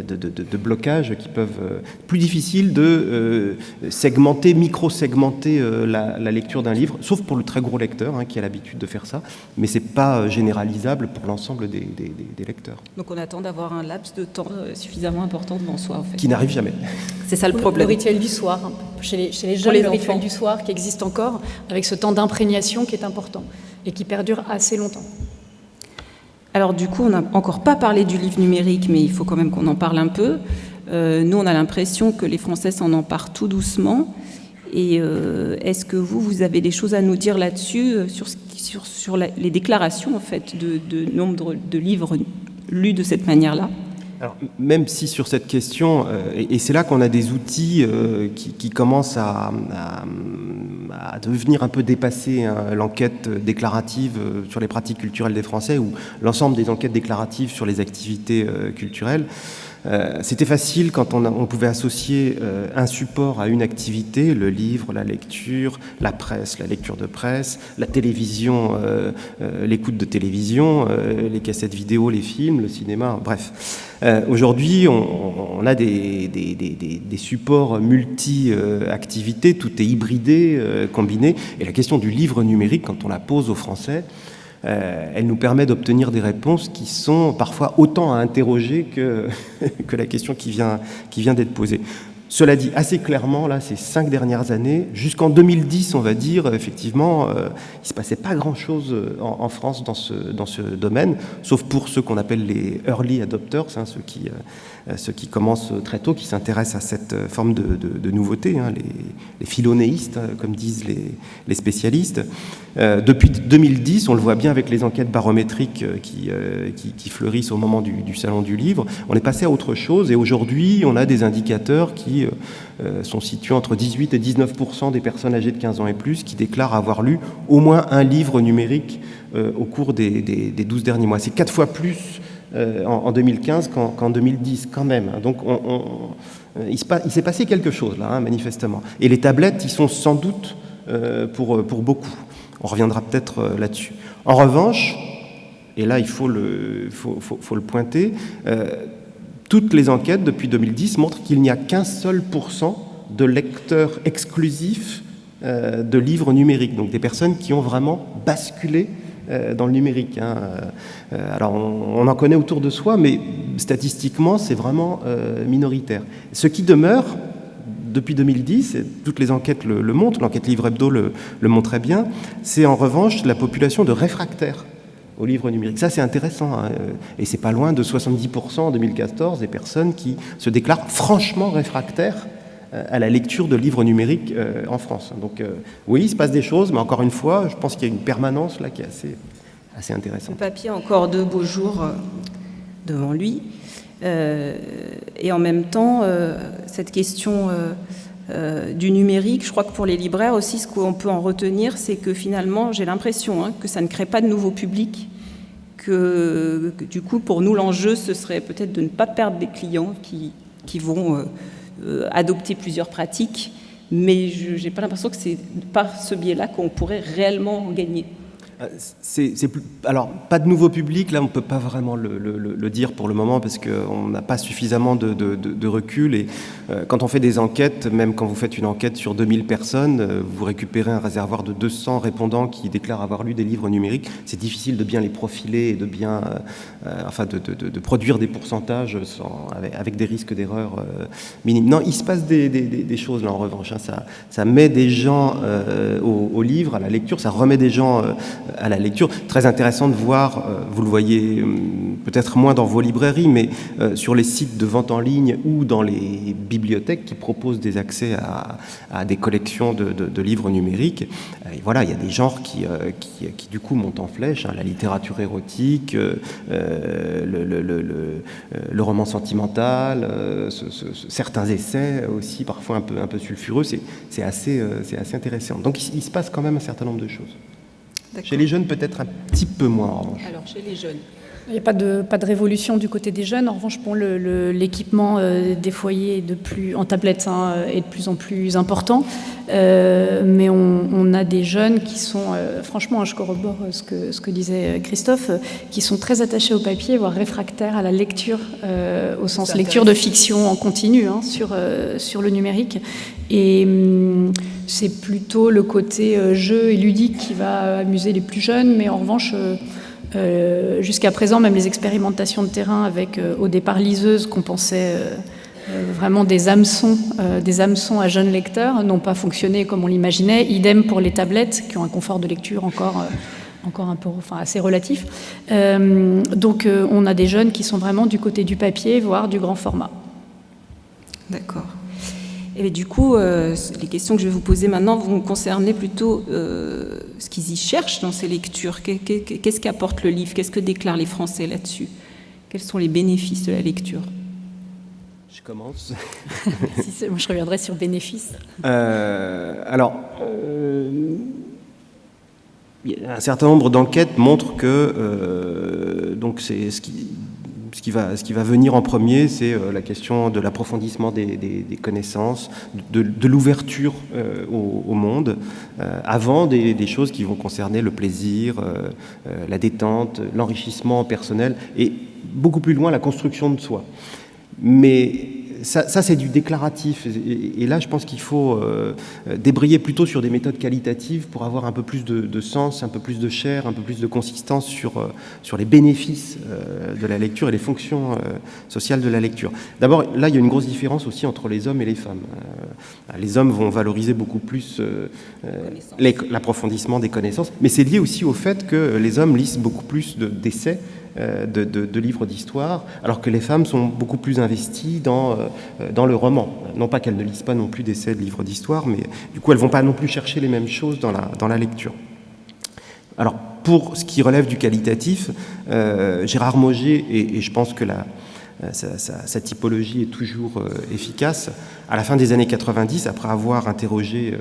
de blocage qui peuvent plus difficiles de segmenter, micro-segmenter la lecture d'un livre, sauf pour le très gros lecteur, hein, qui a l'habitude de faire ça, mais c'est pas généralisable pour l'ensemble des lecteurs. Donc on attend d'avoir un laps de temps suffisamment important devant soi, en fait. Qui n'arrive jamais. C'est ça le problème. Le rituel du soir, hein, chez les jeunes, le rituel du soir qui existe encore, avec ce temps d'imprégnation qui est important et qui perdure assez longtemps. Alors du coup, on n'a encore pas parlé du livre numérique, mais il faut quand même qu'on en parle un peu. Nous, on a l'impression que les Français s'en emparent tout doucement. Et est-ce que vous avez des choses à nous dire là-dessus, sur les déclarations en fait, de nombre de livres lus de cette manière-là? Alors, même si sur cette question, et c'est là qu'on a des outils qui commencent à devenir un peu dépassés, hein, l'enquête déclarative sur les pratiques culturelles des Français ou l'ensemble des enquêtes déclaratives sur les activités culturelles, c'était facile quand on pouvait associer un support à une activité, le livre, la lecture, la presse, la lecture de presse, la télévision, l'écoute de télévision, les cassettes vidéo, les films, le cinéma, bref. Aujourd'hui, on a des supports multi-activités, tout est hybridé, combiné, et la question du livre numérique, quand on la pose aux Français, elle nous permet d'obtenir des réponses qui sont parfois autant à interroger que la question qui vient d'être posée. Cela dit, assez clairement, là, ces 5 dernières années, jusqu'en 2010, on va dire, effectivement, il ne se passait pas grand-chose en France dans ce domaine, sauf pour ceux qu'on appelle les early adopters, hein, ceux qui commencent très tôt, qui s'intéressent à cette forme de nouveauté, hein, les philonéistes, comme disent les spécialistes. Depuis 2010, on le voit bien avec les enquêtes barométriques qui fleurissent au moment du Salon du Livre, on est passé à autre chose, et aujourd'hui, on a des indicateurs qui sont situés entre 18 et 19% des personnes âgées de 15 ans et plus qui déclarent avoir lu au moins un livre numérique au cours des 12 derniers mois. C'est 4 fois plus en 2015 qu'en 2010 quand même. Donc il s'est passé quelque chose là, hein, manifestement. Et les tablettes, ils sont sans doute pour beaucoup. On reviendra peut-être là-dessus. En revanche, et là il faut le pointer, toutes les enquêtes depuis 2010 montrent qu'il n'y a qu'un seul % de lecteurs exclusifs de livres numériques, donc des personnes qui ont vraiment basculé dans le numérique. Hein. Alors on en connaît autour de soi, mais statistiquement c'est vraiment minoritaire. Ce qui demeure, depuis 2010, et toutes les enquêtes le montrent, l'enquête Livre Hebdo le montrait bien, c'est en revanche la population de réfractaires au livre numérique. Ça, c'est intéressant, hein, et c'est pas loin de 70% en 2014 des personnes qui se déclarent franchement réfractaires à la lecture de livres numériques en France. Donc oui, il se passe des choses, mais encore une fois, je pense qu'il y a une permanence là qui est assez intéressante. Le papier a encore de beaux jours devant lui. Et en même temps, cette question du numérique, je crois que pour les libraires aussi, ce qu'on peut en retenir, c'est que finalement, j'ai l'impression que ça ne crée pas de nouveaux publics, que du coup, pour nous, l'enjeu, ce serait peut-être de ne pas perdre des clients qui vont adopter plusieurs pratiques, mais je n'ai pas l'impression que c'est par ce biais-là qu'on pourrait réellement en gagner. Alors, pas de nouveau public, là on ne peut pas vraiment le dire pour le moment parce qu'on n'a pas suffisamment de recul et quand on fait des enquêtes, même quand vous faites une enquête sur 2000 personnes, vous récupérez un réservoir de 200 répondants qui déclarent avoir lu des livres numériques, c'est difficile de bien les profiler et de bien, de produire des pourcentages avec des risques d'erreur minimes. Non, il se passe des choses là en revanche, hein, ça met des gens au livre, à la lecture, ça remet des gens à la lecture. Très intéressant de voir, vous le voyez peut-être moins dans vos librairies, mais sur les sites de vente en ligne ou dans les bibliothèques qui proposent des accès à des collections de livres numériques. Et voilà, il y a des genres qui du coup montent en flèche, hein, la littérature érotique, le roman sentimental, certains essais aussi, parfois un peu sulfureux, c'est assez intéressant. Donc il se passe quand même un certain nombre de choses. D'accord. Chez les jeunes, peut-être un petit peu moins, en revanche. Alors, chez les jeunes, il n'y a pas de révolution du côté des jeunes. En revanche, bon, l'équipement des foyers en tablette est de plus en plus important. Mais on a des jeunes qui sont, franchement, je corrobore ce que disait Christophe, qui sont très attachés au papier, voire réfractaires à la lecture, au sens lecture de fiction en continu, hein, sur le numérique. Et c'est plutôt le côté jeu et ludique qui va amuser les plus jeunes, mais en revanche... jusqu'à présent, même les expérimentations de terrain avec, au départ, liseuses qu'on pensait vraiment des hameçons à jeunes lecteurs, n'ont pas fonctionné comme on l'imaginait. Idem pour les tablettes, qui ont un confort de lecture encore un peu, assez relatif. Donc, on a des jeunes qui sont vraiment du côté du papier, voire du grand format. D'accord. Et du coup, les questions que je vais vous poser maintenant vont concerner plutôt ce qu'ils y cherchent dans ces lectures. Qu'est-ce qu'apporte le livre? Qu'est-ce que déclarent les Français là-dessus? Quels sont les bénéfices de la lecture? Je commence. Moi, je reviendrai sur bénéfices. Alors, un certain nombre d'enquêtes montrent que donc c'est ce qui va venir en premier, c'est la question de l'approfondissement des connaissances, de l'ouverture au monde, avant des choses qui vont concerner le plaisir, la détente, l'enrichissement personnel, et beaucoup plus loin, la construction de soi. Mais ça c'est du déclaratif, et là je pense qu'il faut débrayer plutôt sur des méthodes qualitatives pour avoir un peu plus de sens, un peu plus de chair, un peu plus de consistance sur les bénéfices de la lecture et les fonctions sociales de la lecture. D'abord, là il y a une grosse différence aussi entre les hommes et les femmes. Les hommes vont valoriser beaucoup plus l'approfondissement des connaissances, mais c'est lié aussi au fait que les hommes lisent beaucoup plus d'essais, de livres d'histoire, alors que les femmes sont beaucoup plus investies dans le roman. Non pas qu'elles ne lisent pas non plus d'essais de livres d'histoire, mais du coup elles ne vont pas non plus chercher les mêmes choses dans la lecture. Alors pour ce qui relève du qualitatif, Gérard Mauger, et je pense que sa typologie est toujours efficace, à la fin des années 90, après avoir interrogé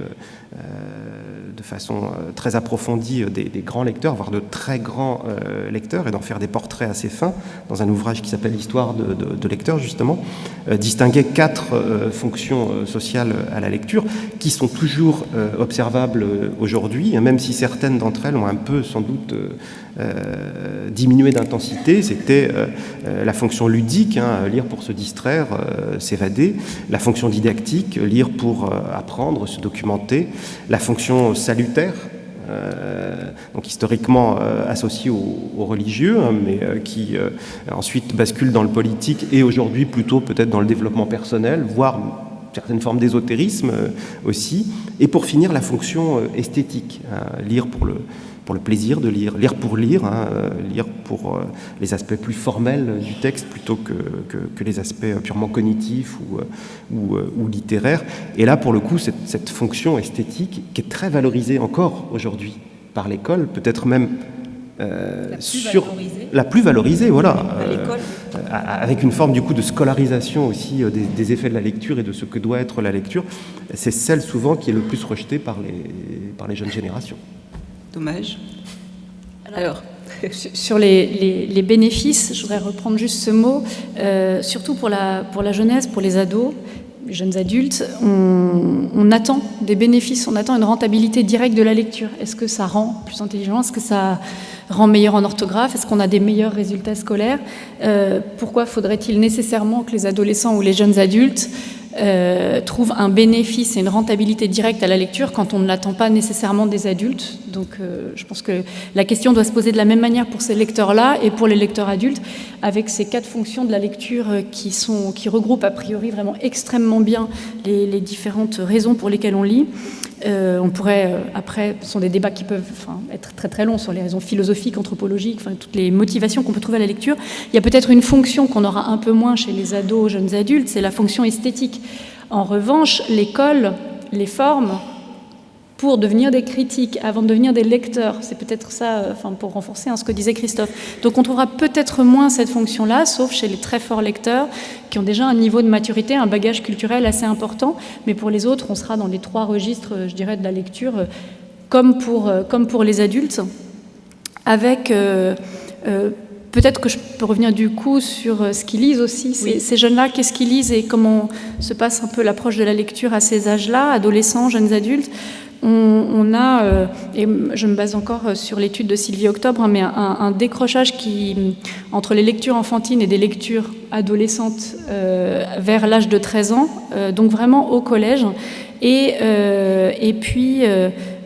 de façon très approfondie des grands lecteurs, voire de très grands lecteurs, et d'en faire des portraits assez fins, dans un ouvrage qui s'appelle Histoire de lecteurs, justement, distinguait 4 fonctions sociales à la lecture, qui sont toujours observables aujourd'hui, même si certaines d'entre elles ont un peu, sans doute, diminué d'intensité. C'était la fonction ludique, hein, lire pour se distraire, s'évader, la fonction didactique, lire pour apprendre, se documenter, la fonction salutaire, donc historiquement associée aux religieux, hein, mais qui ensuite bascule dans le politique et aujourd'hui plutôt peut-être dans le développement personnel, voire certaine forme d'ésotérisme aussi, et pour finir la fonction esthétique, lire pour le plaisir de lire, lire pour lire, lire pour les aspects plus formels du texte plutôt que les aspects purement cognitifs ou littéraires. Et là, pour le coup, cette fonction esthétique qui est très valorisée encore aujourd'hui par l'école, peut-être même la plus valorisée, voilà, avec une forme du coup de scolarisation aussi des effets de la lecture et de ce que doit être la lecture, c'est celle souvent qui est le plus rejetée par les jeunes générations. Dommage. Alors, sur les bénéfices, je voudrais reprendre juste ce mot, surtout pour la jeunesse, pour les ados, les jeunes adultes, on attend des bénéfices, on attend une rentabilité directe de la lecture. Est-ce que ça rend plus intelligent? Est-ce que ça rend meilleur en orthographe? Est-ce qu'on a des meilleurs résultats scolaires? Pourquoi faudrait-il nécessairement que les adolescents ou les jeunes adultes trouvent un bénéfice et une rentabilité directe à la lecture quand on ne l'attend pas nécessairement des adultes? Donc je pense que la question doit se poser de la même manière pour ces lecteurs-là et pour les lecteurs adultes, avec ces 4 fonctions de la lecture qui regroupent a priori vraiment extrêmement bien les différentes raisons pour lesquelles on lit. On pourrait, après, ce sont des débats qui peuvent être très très longs sur les raisons philosophiques, anthropologiques, toutes les motivations qu'on peut trouver à la lecture. Il y a peut-être une fonction qu'on aura un peu moins chez les ados, jeunes adultes, c'est la fonction esthétique. En revanche, l'école les forme pour devenir des critiques, avant de devenir des lecteurs. C'est peut-être ça, pour renforcer ce que disait Christophe. Donc on trouvera peut-être moins cette fonction-là, sauf chez les très forts lecteurs, qui ont déjà un niveau de maturité, un bagage culturel assez important. Mais pour les autres, on sera dans les 3 registres, je dirais, de la lecture, comme pour les adultes, avec... peut-être que je peux revenir du coup sur ce qu'ils lisent aussi, ces jeunes-là, qu'est-ce qu'ils lisent et comment se passe un peu l'approche de la lecture à ces âges-là, adolescents, jeunes adultes. On a, et je me base encore sur l'étude de Sylvie Octobre, mais un décrochage entre les lectures enfantines et des lectures adolescentes vers l'âge de 13 ans, donc vraiment au collège, et puis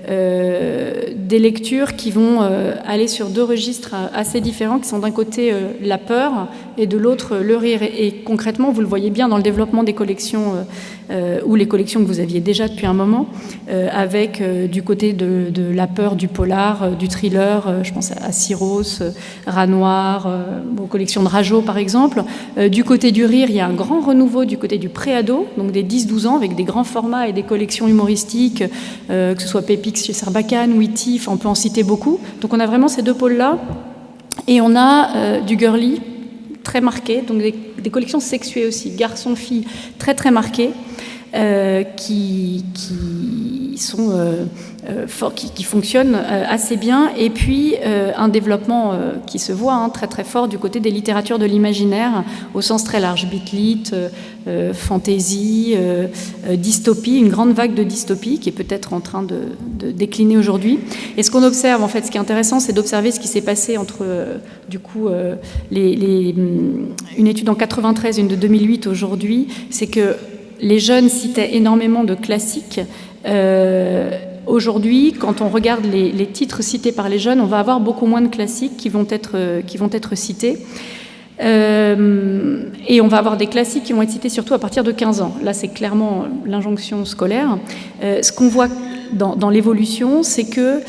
des lectures qui vont aller sur 2 registres assez différents, qui sont d'un côté la peur et de l'autre le rire. Et concrètement, vous le voyez bien dans le développement des collections ou les collections que vous aviez déjà depuis un moment, avec du côté de la peur, du polar, du thriller, je pense à Syros, Rat Noir, aux collections de Rajo par exemple. Du côté du rire, il y a un grand renouveau du côté du pré-ado, donc des 10-12 ans, avec des grands formats et des collections humoristiques, que ce soit Pépix chez Sarbacane, Witty, on peut en citer beaucoup. Donc on a vraiment ces 2 pôles-là. Et on a du girly très marqué, donc des collections sexuées aussi, garçons-filles très très marquées, qui sont qui fonctionnent assez bien, et puis un développement qui se voit très très fort du côté des littératures de l'imaginaire au sens très large, bitlit, fantasy, dystopie, une grande vague de dystopie qui est peut-être en train de décliner aujourd'hui. Et ce qu'on observe, en fait, ce qui est intéressant, c'est d'observer ce qui s'est passé entre du coup une étude en 93 et une de 2008 aujourd'hui, c'est que les jeunes citaient énormément de classiques. Aujourd'hui, quand on regarde les titres cités par les jeunes, on va avoir beaucoup moins de classiques qui vont être cités. Et on va avoir des classiques qui vont être cités surtout à partir de 15 ans. Là, c'est clairement l'injonction scolaire. Ce qu'on voit dans l'évolution, c'est que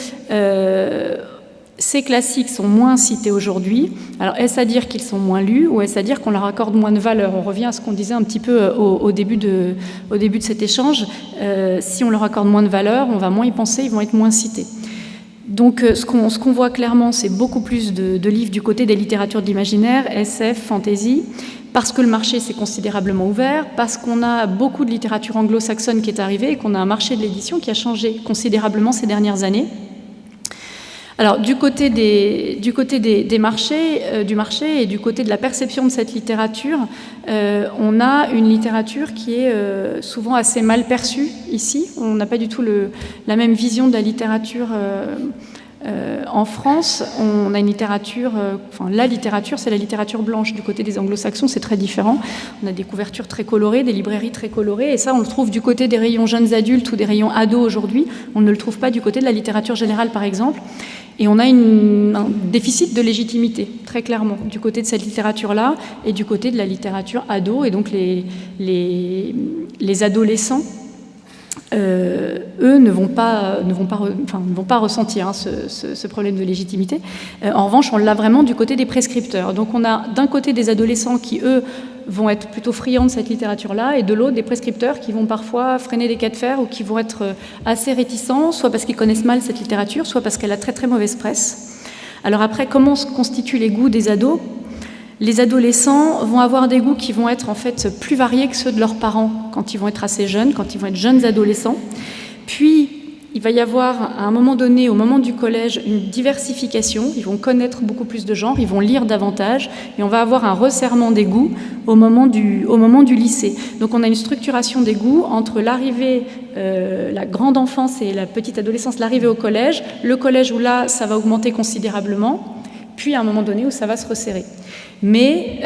ces classiques sont moins cités aujourd'hui. Alors, est-ce à dire qu'ils sont moins lus ou est-ce à dire qu'on leur accorde moins de valeur? On revient à ce qu'on disait un petit peu au début de cet échange. Si on leur accorde moins de valeur, on va moins y penser, ils vont être moins cités. Donc, ce qu'on voit clairement, c'est beaucoup plus de livres du côté des littératures de l'imaginaire, SF, fantasy, parce que le marché s'est considérablement ouvert, parce qu'on a beaucoup de littérature anglo-saxonne qui est arrivée et qu'on a un marché de l'édition qui a changé considérablement ces dernières années. Alors, du côté des marchés, du marché et du côté de la perception de cette littérature, on a une littérature qui est souvent assez mal perçue ici. On n'a pas du tout la même vision de la littérature en France. On a une littérature, la littérature, c'est la littérature blanche. Du côté des anglo-saxons, c'est très différent. On a des couvertures très colorées, des librairies très colorées, et ça, on le trouve du côté des rayons jeunes adultes ou des rayons ados aujourd'hui. On ne le trouve pas du côté de la littérature générale, par exemple. Et on a un déficit de légitimité, très clairement, du côté de cette littérature-là et du côté de la littérature ado. Et donc les adolescents, eux, ne vont pas ressentir ce problème de légitimité. En revanche, on l'a vraiment du côté des prescripteurs. Donc on a d'un côté des adolescents qui, eux, vont être plutôt friands de cette littérature-là, et de l'autre, des prescripteurs qui vont parfois freiner des cas de fer ou qui vont être assez réticents, soit parce qu'ils connaissent mal cette littérature, soit parce qu'elle a très très mauvaise presse. Alors après, comment se constituent les goûts des ados ? Les adolescents vont avoir des goûts qui vont être en fait plus variés que ceux de leurs parents quand ils vont être assez jeunes, quand ils vont être jeunes adolescents. Puis, il va y avoir, à un moment donné, au moment du collège, une diversification. Ils vont connaître beaucoup plus de genres, ils vont lire davantage, et on va avoir un resserrement des goûts au moment du lycée. Donc on a une structuration des goûts entre l'arrivée, la grande enfance et la petite adolescence, l'arrivée au collège, le collège où là, ça va augmenter considérablement, puis à un moment donné où ça va se resserrer. Mais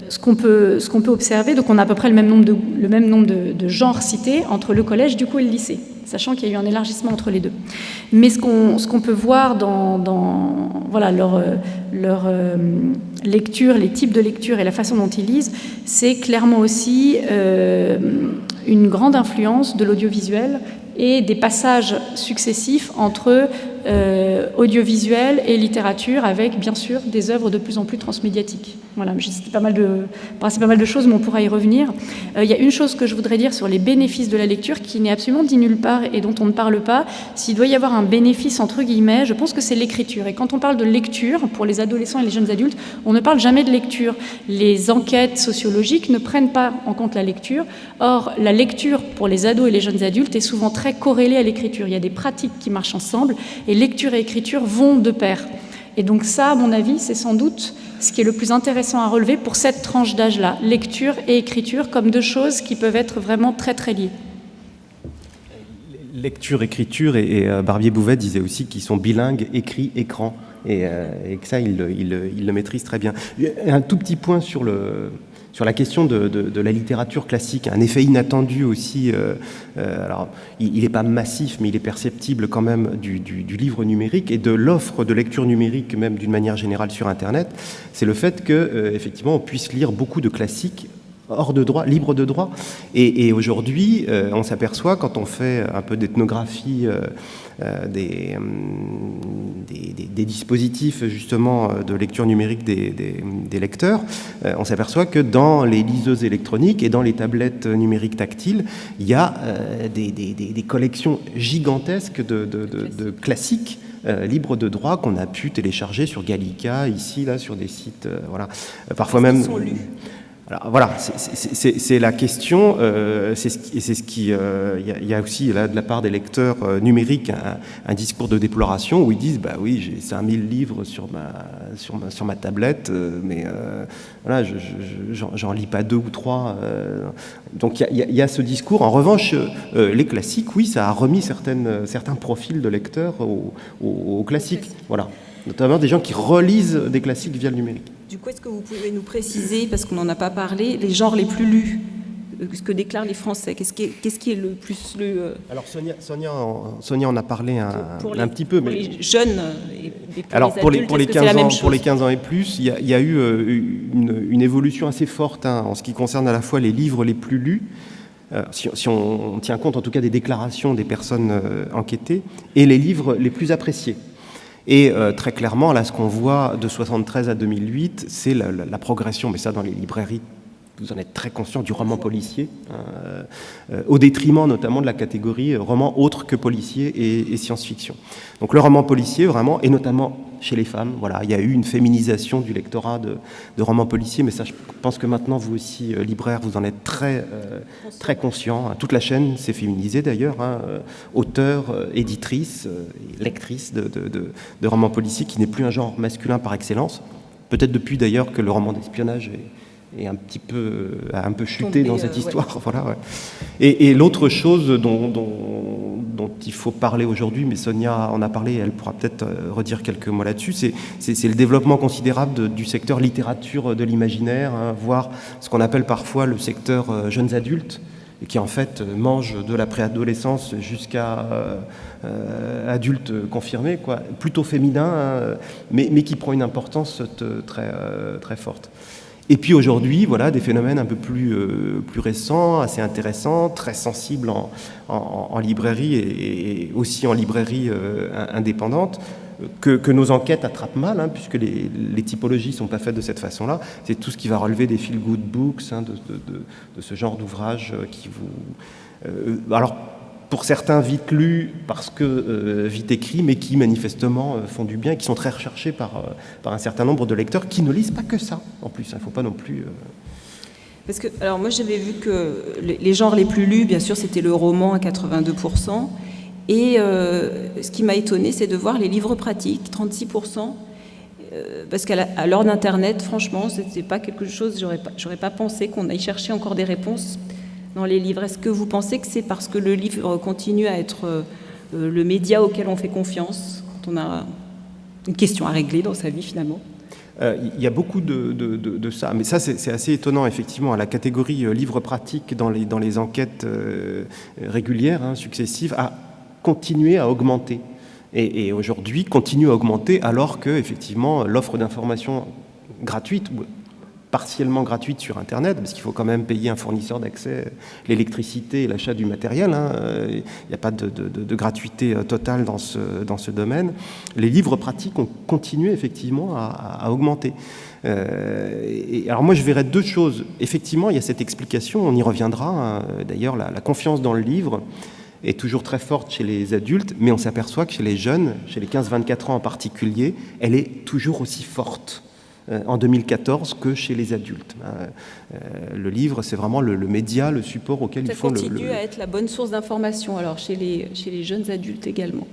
ce qu'on peut observer, donc on a à peu près le même nombre de genres cités entre le collège du coup et le lycée, sachant qu'il y a eu un élargissement entre les deux. Mais ce qu'on peut voir dans voilà, leur lecture, les types de lecture et la façon dont ils lisent, c'est clairement aussi une grande influence de l'audiovisuel et des passages successifs entre audiovisuel et littérature, avec bien sûr des œuvres de plus en plus transmédiatiques. Voilà, j'ai cité pas mal de choses, mais on pourra y revenir. Il y a une chose que je voudrais dire sur les bénéfices de la lecture qui n'est absolument dit nulle part et dont on ne parle pas. S'il doit y avoir un bénéfice entre guillemets, je pense que c'est l'écriture. Et quand on parle de lecture pour les adolescents et les jeunes adultes, on ne parle jamais de lecture. Les enquêtes sociologiques ne prennent pas en compte la lecture. Or, la lecture pour les ados et les jeunes adultes est souvent très corrélée à l'écriture. Il y a des pratiques qui marchent ensemble. Et lecture et écriture vont de pair. Et donc ça, à mon avis, c'est sans doute ce qui est le plus intéressant à relever pour cette tranche d'âge-là. Lecture et écriture comme deux choses qui peuvent être vraiment très très liées. Lecture, écriture, et Barbier-Bouvet disait aussi qu'ils sont bilingues, écrit, écran, et que ça, ils le maîtrisent très bien. Un tout petit point sur la question de la littérature classique, un effet inattendu aussi, alors il n'est pas massif, mais il est perceptible quand même du livre numérique et de l'offre de lecture numérique, même d'une manière générale sur Internet, c'est le fait que effectivement on puisse lire beaucoup de classiques hors de droit, libre de droit. Et aujourd'hui, on s'aperçoit, quand on fait un peu d'ethnographie des dispositifs justement de lecture numérique des lecteurs, on s'aperçoit que dans les liseuses électroniques et dans les tablettes numériques tactiles, il y a des collections gigantesques de classiques libres de droit qu'on a pu télécharger sur Gallica, ici, là, sur des sites, voilà. Parfois même... sont lus. Alors, voilà, c'est la question, c'est ce qui... Il y a aussi, là, de la part des lecteurs numériques, un discours de déploration où ils disent, bah oui, j'ai 5000 livres sur ma tablette, mais voilà, j'en lis pas 2 ou 3. Donc il y a ce discours. En revanche, les classiques, oui, ça a remis certains profils de lecteurs aux classiques. Voilà. Notamment des gens qui relisent des classiques via le numérique. Du coup, est-ce que vous pouvez nous préciser, parce qu'on n'en a pas parlé, les genres les plus lus, ce que déclarent les Français? Qu'est-ce qui est le plus lu Alors Sonia en a parlé un petit peu. Pour les jeunes et pour alors, les adultes, pour les 15 ans et plus, il y a eu une évolution assez forte en ce qui concerne à la fois les livres les plus lus, si on tient compte en tout cas des déclarations des personnes enquêtées, et les livres les plus appréciés. Et très clairement, là, ce qu'on voit de 73 à 2008, c'est la progression, mais ça dans les librairies, vous en êtes très conscient, du roman policier, au détriment notamment de la catégorie roman autre que policier et science-fiction. Donc le roman policier, vraiment, et notamment chez les femmes, voilà, il y a eu une féminisation du lectorat de romans policiers, mais ça, je pense que maintenant, vous aussi, libraires, vous en êtes très conscient. Toute la chaîne s'est féminisée d'ailleurs, auteurs, éditrices, lectrices de romans policiers, qui n'est plus un genre masculin par excellence, peut-être depuis d'ailleurs que le roman d'espionnage a un peu chuté dans cette histoire. Ouais. Voilà, ouais. Et l'autre chose dont il faut parler aujourd'hui, mais Sonia en a parlé, elle pourra peut-être redire quelques mots là-dessus, c'est le développement considérable du secteur littérature de l'imaginaire, voire ce qu'on appelle parfois le secteur jeunes adultes, qui en fait mange de la préadolescence jusqu'à adulte confirmé, quoi, plutôt féminin, hein, mais qui prend une importance très forte. Et puis aujourd'hui, voilà, des phénomènes un peu plus récents, assez intéressants, très sensibles en librairie et aussi en librairie indépendante, que nos enquêtes attrapent mal, hein, puisque les typologies ne sont pas faites de cette façon-là. C'est tout ce qui va relever des feel-good books, hein, de ce genre d'ouvrage qui vous... alors, pour certains, vite lus parce que vite écrits, mais qui manifestement font du bien et qui sont très recherchés par un certain nombre de lecteurs qui ne lisent pas que ça, en plus. Il ne faut pas non plus... Parce que, alors moi, j'avais vu que les genres les plus lus, bien sûr, c'était le roman à 82%. Et ce qui m'a étonnée, c'est de voir les livres pratiques, 36%. Parce qu'à l'heure d'Internet, franchement, c'était pas quelque chose, j'aurais pas pensé qu'on aille chercher encore des réponses dans les livres. Est-ce que vous pensez que c'est parce que le livre continue à être le média auquel on fait confiance quand on a une question à régler dans sa vie, finalement? Il y a beaucoup de ça, mais ça c'est assez étonnant, effectivement. La catégorie livres pratiques dans les enquêtes régulières, hein, successives, a continué à augmenter. Et aujourd'hui, continue à augmenter alors que, effectivement, l'offre d'informations gratuite, ou partiellement gratuite sur Internet, parce qu'il faut quand même payer un fournisseur d'accès, l'électricité et l'achat du matériel, hein, il n'y a pas de gratuité totale dans ce domaine. Les livres pratiques ont continué effectivement à augmenter. Et alors moi je verrais deux choses. Effectivement, il y a cette explication, on y reviendra, hein. D'ailleurs la confiance dans le livre est toujours très forte chez les adultes, mais on s'aperçoit que chez les jeunes, chez les 15-24 ans en particulier, elle est toujours aussi forte en 2014 que chez les adultes. Le livre, c'est vraiment le média, le support auquel il faut... Ça continue à être la bonne source d'information, alors chez les jeunes adultes également.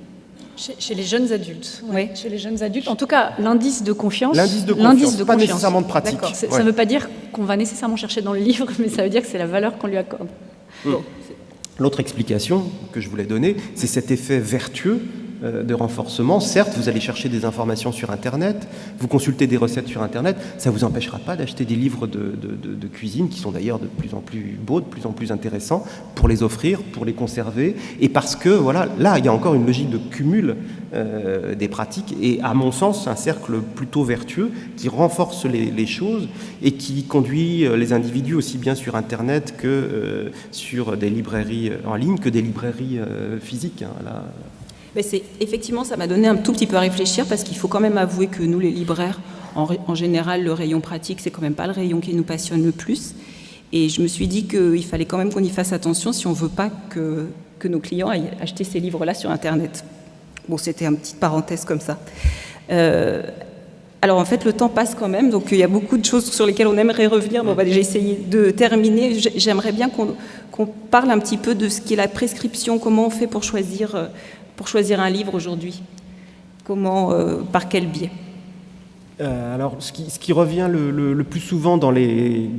Chez les jeunes adultes. Oui. Chez les jeunes adultes. En tout cas, l'indice de confiance. Pas nécessairement de pratique. Ça ne veut pas dire qu'on va nécessairement chercher dans le livre, mais ça veut dire que c'est la valeur qu'on lui accorde. Bon. L'autre explication que je voulais donner, c'est cet effet vertueux de renforcement. Certes, vous allez chercher des informations sur Internet, vous consultez des recettes sur Internet, ça ne vous empêchera pas d'acheter des livres de cuisine qui sont d'ailleurs de plus en plus beaux, de plus en plus intéressants, pour les offrir, pour les conserver, et parce que, voilà, là, il y a encore une logique de cumul des pratiques, et à mon sens, un cercle plutôt vertueux qui renforce les choses et qui conduit les individus aussi bien sur Internet que sur des librairies en ligne, que des librairies physiques, hein, là. Mais effectivement, ça m'a donné un tout petit peu à réfléchir parce qu'il faut quand même avouer que nous, les libraires, en général, le rayon pratique, c'est quand même pas le rayon qui nous passionne le plus. Et je me suis dit qu'il fallait quand même qu'on y fasse attention si on veut pas que nos clients aillent acheter ces livres-là sur Internet. Bon, c'était une petite parenthèse comme ça. Alors en fait, le temps passe quand même, donc il y a beaucoup de choses sur lesquelles on aimerait revenir, mais on va déjà essayer de terminer. J'aimerais bien qu'on parle un petit peu de ce qu'est la prescription, comment on fait pour choisir un livre aujourd'hui. Comment, par quel biais? Alors, ce qui revient le plus souvent dans les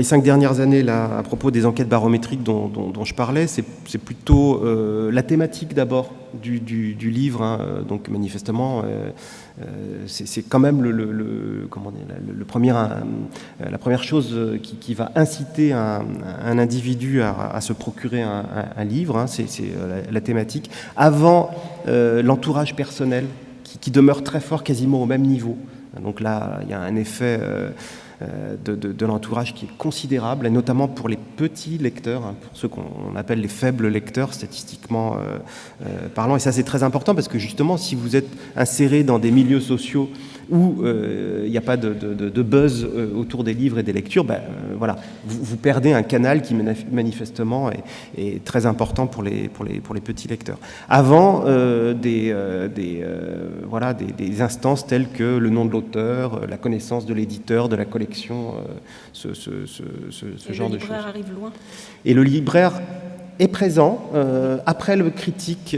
5 dernières années, là, à propos des enquêtes barométriques dont je parlais, c'est plutôt la thématique d'abord du livre, hein. Donc manifestement, c'est quand même la première chose qui va inciter un individu à se procurer un livre, hein, c'est la thématique, avant l'entourage personnel qui demeure très fort, quasiment au même niveau. Donc là, il y a un effet de l'entourage qui est considérable, et notamment pour les petits lecteurs, hein, pour ceux qu'on appelle les faibles lecteurs, statistiquement parlant. Et ça, c'est très important parce que justement, si vous êtes inséré dans des milieux sociaux où il n'y a pas de buzz autour des livres et des lectures, voilà, vous perdez un canal qui manifestement est très important pour les petits lecteurs. Avant, des instances telles que le nom de l'auteur, la connaissance de l'éditeur, de la collection, ce genre de choses. Le libraire arrive loin. Et le libraire est présent, après le critique,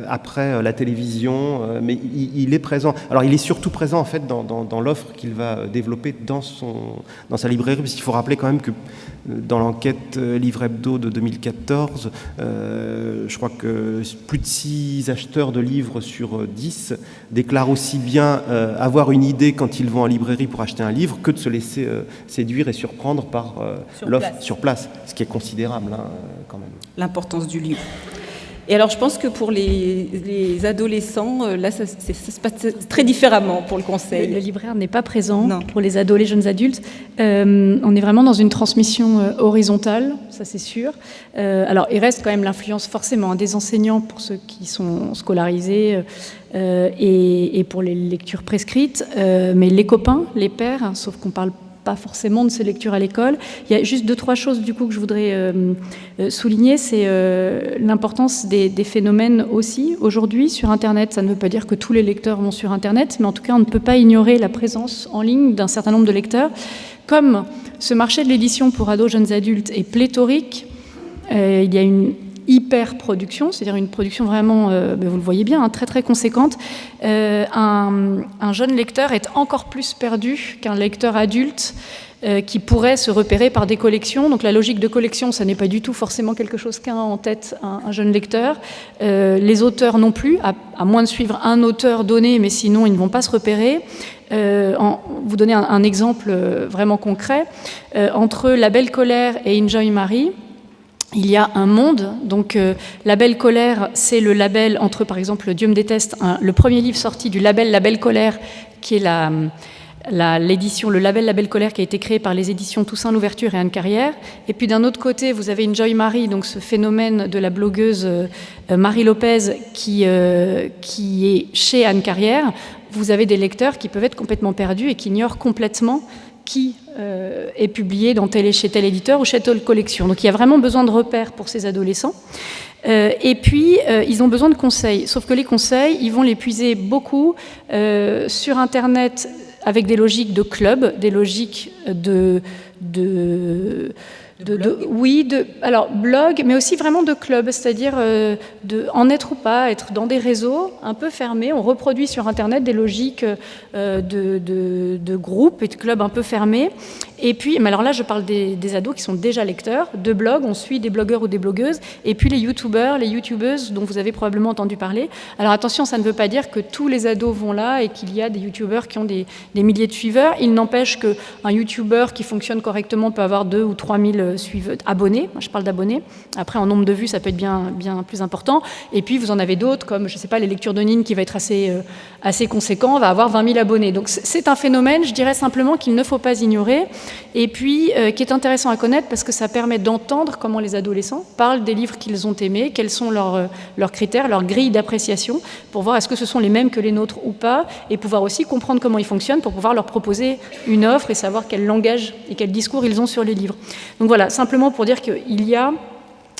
après la télévision, mais il est présent. Alors il est surtout présent en fait dans l'offre qu'il va développer dans sa librairie, parce qu'il faut rappeler quand même que dans l'enquête Livre Hebdo de 2014, je crois que plus de 6 acheteurs de livres sur 10 déclarent aussi bien avoir une idée quand ils vont en librairie pour acheter un livre que de se laisser séduire et surprendre par l'offre sur place, ce qui est considérable quand même. L'importance du livre. Et alors, je pense que pour les adolescents, là, ça se passe très différemment pour le conseil. Le libraire n'est pas présent Non. pour les ados, les jeunes adultes. On est vraiment dans une transmission horizontale, ça c'est sûr. Alors, il reste quand même l'influence forcément des enseignants pour ceux qui sont scolarisés et pour les lectures prescrites, mais les copains, les pairs, sauf qu'on parle pas forcément de ces lectures à l'école. Il y a juste 2-3 choses du coup que je voudrais souligner, c'est l'importance des phénomènes aussi aujourd'hui sur Internet. Ça ne veut pas dire que tous les lecteurs vont sur Internet, mais en tout cas on ne peut pas ignorer la présence en ligne d'un certain nombre de lecteurs. Comme ce marché de l'édition pour ados, jeunes adultes est pléthorique, il y a une hyper-production, c'est-à-dire une production vraiment, vous le voyez bien, très très conséquente. Un jeune lecteur est encore plus perdu qu'un lecteur adulte qui pourrait se repérer par des collections. Donc la logique de collection, ça n'est pas du tout forcément quelque chose qu'a en tête un jeune lecteur. Les auteurs non plus, à moins de suivre un auteur donné, mais sinon ils ne vont pas se repérer. Vous donner un exemple vraiment concret. Entre La Belle Colère et Enjoy Marie, il y a un monde, donc La Belle Colère, c'est le label entre, par exemple, Dieu me déteste, le premier livre sorti du label La Belle Colère, qui est l'édition, le label La Belle Colère qui a été créé par les éditions Toussaint Louverture et Anne Carrière. Et puis d'un autre côté, vous avez Enjoy Marie, donc ce phénomène de la blogueuse Marie Lopez qui est chez Anne Carrière. Vous avez des lecteurs qui peuvent être complètement perdus et qui ignorent complètement qui est publié chez tel éditeur ou chez telle collection. Donc il y a vraiment besoin de repères pour ces adolescents. Et puis, ils ont besoin de conseils. Sauf que les conseils, ils vont les puiser beaucoup sur Internet avec des logiques de club, des logiques alors blog, mais aussi vraiment de club, c'est-à-dire en être ou pas, être dans des réseaux un peu fermés. On reproduit sur Internet des logiques de groupes et de clubs un peu fermés. Et puis, mais alors là, je parle des ados qui sont déjà lecteurs, de blogs, on suit des blogueurs ou des blogueuses, et puis les youtubeurs, les youtubeuses dont vous avez probablement entendu parler. Alors attention, ça ne veut pas dire que tous les ados vont là et qu'il y a des youtubeurs qui ont des milliers de suiveurs. Il n'empêche qu'un youtubeur qui fonctionne correctement peut avoir 2 ou 3 000 abonnés. Moi, je parle d'abonnés. Après, en nombre de vues, ça peut être bien plus important. Et puis, vous en avez d'autres, comme, je ne sais pas, les lectures de Nine, qui va être assez conséquent, va avoir 20 000 abonnés. Donc, c'est un phénomène, je dirais simplement qu'il ne faut pas ignorer. Et puis, qui est intéressant à connaître parce que ça permet d'entendre comment les adolescents parlent des livres qu'ils ont aimés, quels sont leurs critères, leurs grilles d'appréciation, pour voir est-ce que ce sont les mêmes que les nôtres ou pas, et pouvoir aussi comprendre comment ils fonctionnent pour pouvoir leur proposer une offre et savoir quel langage et quel discours ils ont sur les livres. Donc voilà, simplement pour dire qu'il y a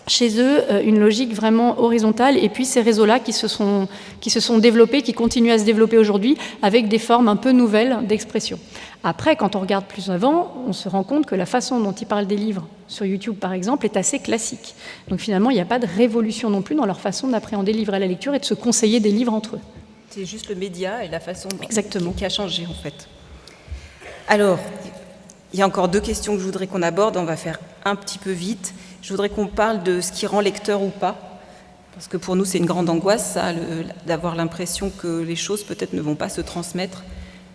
chez eux une logique vraiment horizontale, et puis ces réseaux-là qui se sont développés, qui continuent à se développer aujourd'hui avec des formes un peu nouvelles d'expression. Après, quand on regarde plus avant, on se rend compte que la façon dont ils parlent des livres sur YouTube, par exemple, est assez classique. Donc finalement, il n'y a pas de révolution non plus dans leur façon d'appréhender le livre et la lecture et de se conseiller des livres entre eux. C'est juste le média et la façon Exactement. qui a changé, en fait. Alors, il y a encore 2 questions que je voudrais qu'on aborde. On va faire un petit peu vite. Je voudrais qu'on parle de ce qui rend lecteur ou pas. Parce que pour nous, c'est une grande angoisse, ça, d'avoir l'impression que les choses, peut-être, ne vont pas se transmettre.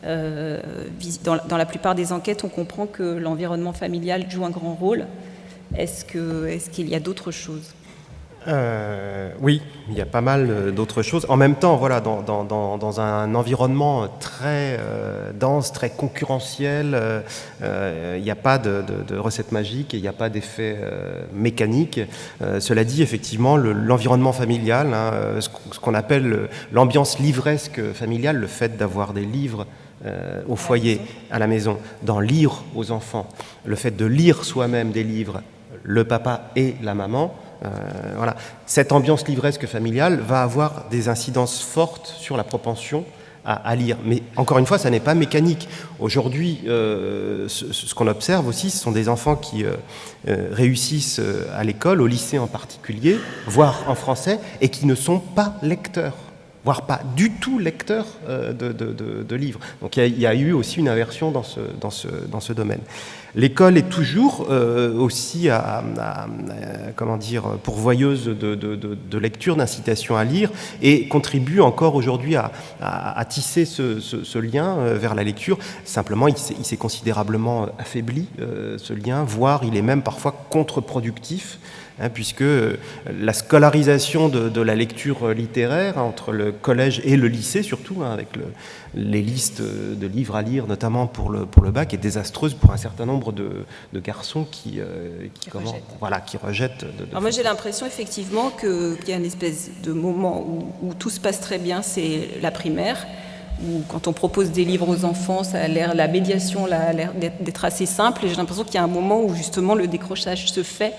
Dans la plupart des enquêtes, on comprend que l'environnement familial joue un grand rôle. Est-ce qu'il y a d'autres choses ? Oui, il y a pas mal d'autres choses. En même temps, voilà, dans un environnement très dense, très concurrentiel, il n'y a pas de recette magique et il n'y a pas d'effet mécanique. Cela dit, effectivement, l'environnement familial, ce qu'on appelle l'ambiance livresque familiale, le fait d'avoir des livres au foyer, à la maison, d'en lire aux enfants, le fait de lire soi-même des livres, le papa et la maman, voilà. Cette ambiance livresque familiale va avoir des incidences fortes sur la propension à lire. Mais encore une fois, ça n'est pas mécanique. Aujourd'hui, ce qu'on observe aussi, ce sont des enfants qui réussissent à l'école, au lycée en particulier, voire en français, et qui ne sont pas lecteurs, voire pas du tout lecteurs de livres. Donc il y a eu aussi une inversion dans ce domaine. L'école est toujours aussi pourvoyeuse de lecture, d'incitation à lire, et contribue encore aujourd'hui à tisser ce lien vers la lecture. Simplement, il s'est considérablement affaibli, ce lien, voire il est même parfois contre-productif, puisque la scolarisation de la lecture littéraire entre le collège et le lycée, surtout, avec les listes de livres à lire, notamment pour le bac, est désastreuse pour un certain nombre de garçons qui rejettent. Alors moi, j'ai l'impression, effectivement, qu'il y a une espèce de moment où tout se passe très bien, c'est la primaire, où quand on propose des livres aux enfants, la médiation a l'air d'être assez simple, et j'ai l'impression qu'il y a un moment où, justement, le décrochage se fait.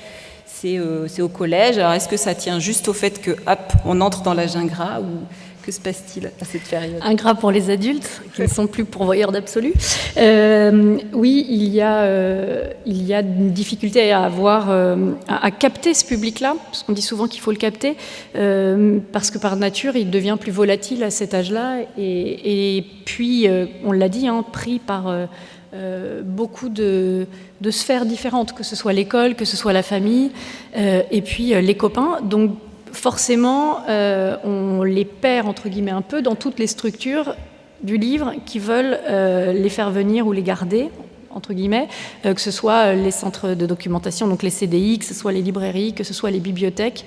C'est au collège. Alors, est-ce que ça tient juste au fait que, hop, on entre dans l'âge ingrat, ou que se passe-t-il à cette période? Ingrat pour les adultes, qui ne sont plus pourvoyeurs d'absolu. Oui, il y a une difficulté à capter ce public-là, parce qu'on dit souvent qu'il faut le capter, parce que par nature, il devient plus volatile à cet âge-là, et puis, on l'a dit, pris par beaucoup de sphères différentes, que ce soit l'école, que ce soit la famille, et puis les copains. Donc, forcément, on les perd, entre guillemets, un peu dans toutes les structures du livre qui veulent les faire venir ou les garder, entre guillemets, que ce soit les centres de documentation, donc les CDI, que ce soit les librairies, que ce soit les bibliothèques.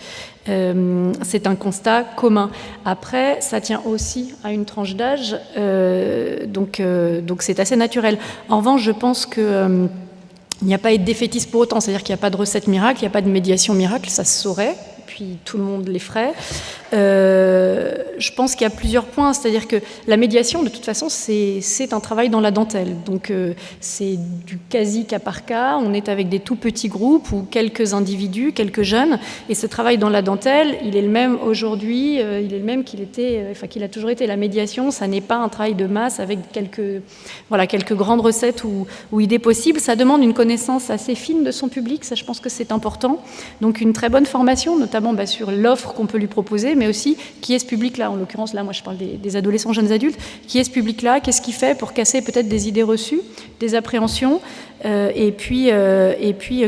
C'est un constat commun. Après, ça tient aussi à une tranche d'âge, donc c'est assez naturel. En revanche, je pense que il n'y a pas à être défaitiste pour autant, c'est-à-dire qu'il n'y a pas de recette miracle, il n'y a pas de médiation miracle, ça se saurait, puis tout le monde les ferait. Je pense qu'il y a plusieurs points, c'est-à-dire que la médiation, de toute façon, c'est un travail dans la dentelle. Donc c'est du quasi cas par cas, on est avec des tout petits groupes ou quelques individus, quelques jeunes, et ce travail dans la dentelle, il est le même aujourd'hui, il est le même qu'il a toujours été. La médiation, ça n'est pas un travail de masse avec quelques grandes recettes ou idées possibles, ça demande une connaissance assez fine de son public, ça je pense que c'est important. Donc une très bonne formation, notamment sur l'offre qu'on peut lui proposer, mais aussi qui est ce public-là. En l'occurrence, là, moi, je parle des adolescents, jeunes adultes. Qui est ce public-là? Qu'est-ce qu'il fait pour casser peut-être des idées reçues, des appréhensions, et puis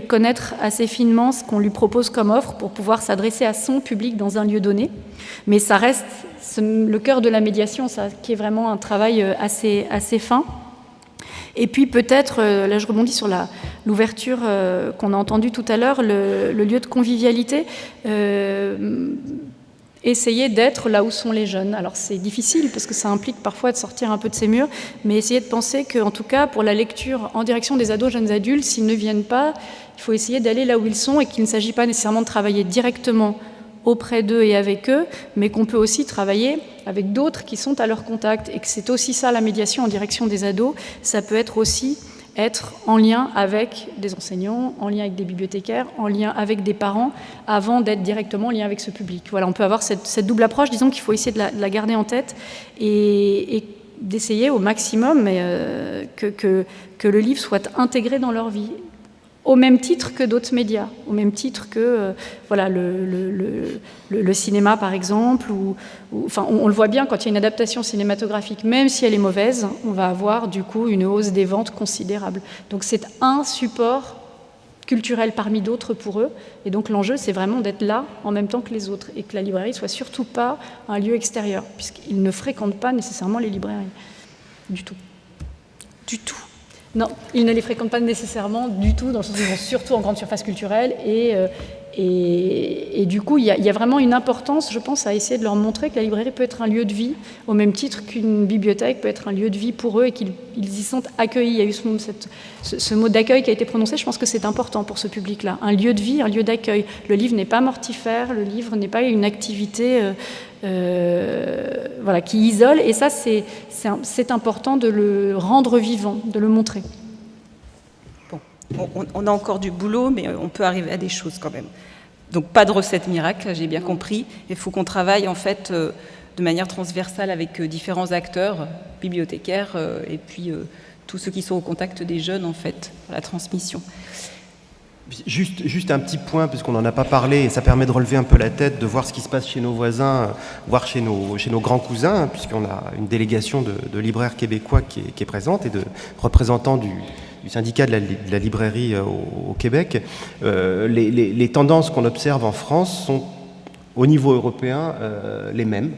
connaître assez finement ce qu'on lui propose comme offre pour pouvoir s'adresser à son public dans un lieu donné. Mais ça reste le cœur de la médiation, ça, qui est vraiment un travail assez fin. Et puis peut-être, là je rebondis sur l'ouverture qu'on a entendue tout à l'heure, le lieu de convivialité, essayer d'être là où sont les jeunes. Alors c'est difficile parce que ça implique parfois de sortir un peu de ses murs, mais essayer de penser qu'en tout cas pour la lecture en direction des ados, jeunes adultes, s'ils ne viennent pas, il faut essayer d'aller là où ils sont et qu'il ne s'agit pas nécessairement de travailler directement auprès d'eux et avec eux, mais qu'on peut aussi travailler avec d'autres qui sont à leur contact, et que c'est aussi ça la médiation en direction des ados. Ça peut être aussi être en lien avec des enseignants, en lien avec des bibliothécaires, en lien avec des parents, avant d'être directement en lien avec ce public. Voilà, on peut avoir cette double approche, disons qu'il faut essayer de la garder en tête et d'essayer au maximum que le livre soit intégré dans leur vie, au même titre que d'autres médias, au même titre que le cinéma, par exemple. Enfin, on le voit bien, quand il y a une adaptation cinématographique, même si elle est mauvaise, on va avoir du coup une hausse des ventes considérable. Donc c'est un support culturel parmi d'autres pour eux. Et donc l'enjeu, c'est vraiment d'être là en même temps que les autres, et que la librairie ne soit surtout pas un lieu extérieur, puisqu'ils ne fréquentent pas nécessairement les librairies. Du tout. Du tout. Non, ils ne les fréquentent pas nécessairement du tout, dans le sens où ils vont surtout en grande surface culturelle. Et du coup, il y a vraiment une importance, je pense, à essayer de leur montrer que la librairie peut être un lieu de vie, au même titre qu'une bibliothèque peut être un lieu de vie pour eux, et qu'ils y sont accueillis. Il y a eu ce mot d'accueil qui a été prononcé, je pense que c'est important pour ce public-là. Un lieu de vie, un lieu d'accueil. Le livre n'est pas mortifère, le livre n'est pas une activité qui isole, et ça, c'est important de le rendre vivant, de le montrer. Bon, on a encore du boulot, mais on peut arriver à des choses quand même. Donc pas de recette miracle, j'ai bien compris. Il faut qu'on travaille en fait de manière transversale avec différents acteurs, bibliothécaires et puis tous ceux qui sont au contact des jeunes, en fait, pour la transmission. Juste un petit point, puisqu'on n'en a pas parlé, et ça permet de relever un peu la tête, de voir ce qui se passe chez nos voisins, voire chez nos grands cousins, puisqu'on a une délégation de libraires québécois qui est présente et de représentants du syndicat de la librairie au Québec. Les tendances qu'on observe en France sont au niveau européen les mêmes,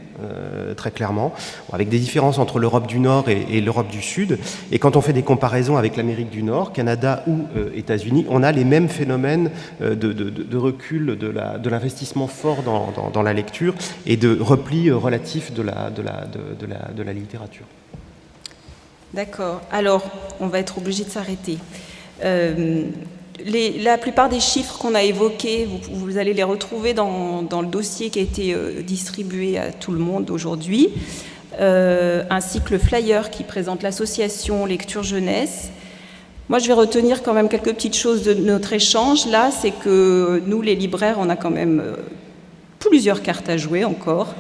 très clairement, avec des différences entre l'Europe du Nord et l'Europe du Sud. Et quand on fait des comparaisons avec l'Amérique du Nord, Canada ou États-Unis, on a les mêmes phénomènes de recul de l'investissement fort dans la lecture et de repli relatif de la littérature. D'accord. Alors, on va être obligé de s'arrêter. La plupart des chiffres qu'on a évoqués, vous allez les retrouver dans le dossier qui a été distribué à tout le monde aujourd'hui, ainsi que le flyer qui présente l'association Lecture Jeunesse. Moi, je vais retenir quand même quelques petites choses de notre échange. Là, c'est que nous, les libraires, on a quand même plusieurs cartes à jouer encore.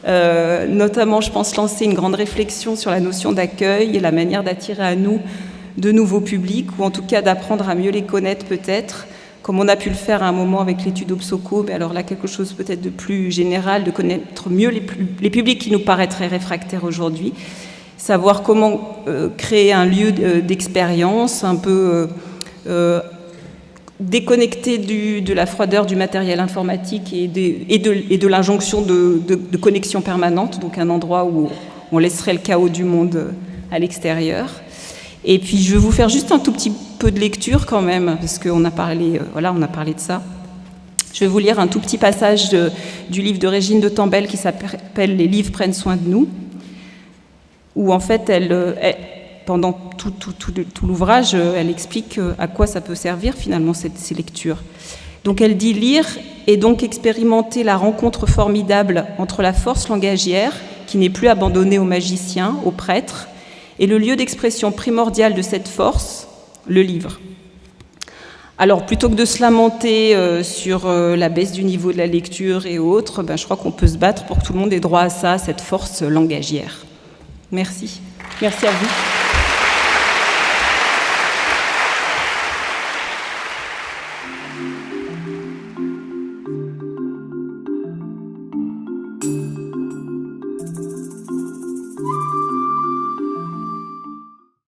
Notamment, je pense, lancer une grande réflexion sur la notion d'accueil et la manière d'attirer à nous de nouveaux publics, ou en tout cas d'apprendre à mieux les connaître peut-être, comme on a pu le faire à un moment avec l'étude Obsoco, mais alors là quelque chose peut-être de plus général, de connaître mieux les publics qui nous paraîtraient réfractaires aujourd'hui, savoir comment créer un lieu d'expérience un peu déconnecté de la froideur du matériel informatique et de l'injonction de connexion permanente, donc un endroit où on laisserait le chaos du monde à l'extérieur. Et puis je vais vous faire juste un tout petit peu de lecture quand même, parce qu'on a parlé, on a parlé de ça. Je vais vous lire un tout petit passage du livre de Régine de Tambel qui s'appelle « Les livres prennent soin de nous », où en fait, pendant tout l'ouvrage, elle explique à quoi ça peut servir finalement ces lectures. Donc elle dit « Lire et donc expérimenter la rencontre formidable entre la force langagière, qui n'est plus abandonnée aux magiciens, aux prêtres, et le lieu d'expression primordial de cette force, le livre. » Alors, plutôt que de se lamenter sur la baisse du niveau de la lecture et autres, je crois qu'on peut se battre pour que tout le monde ait droit à ça, cette force langagière. Merci. Merci à vous.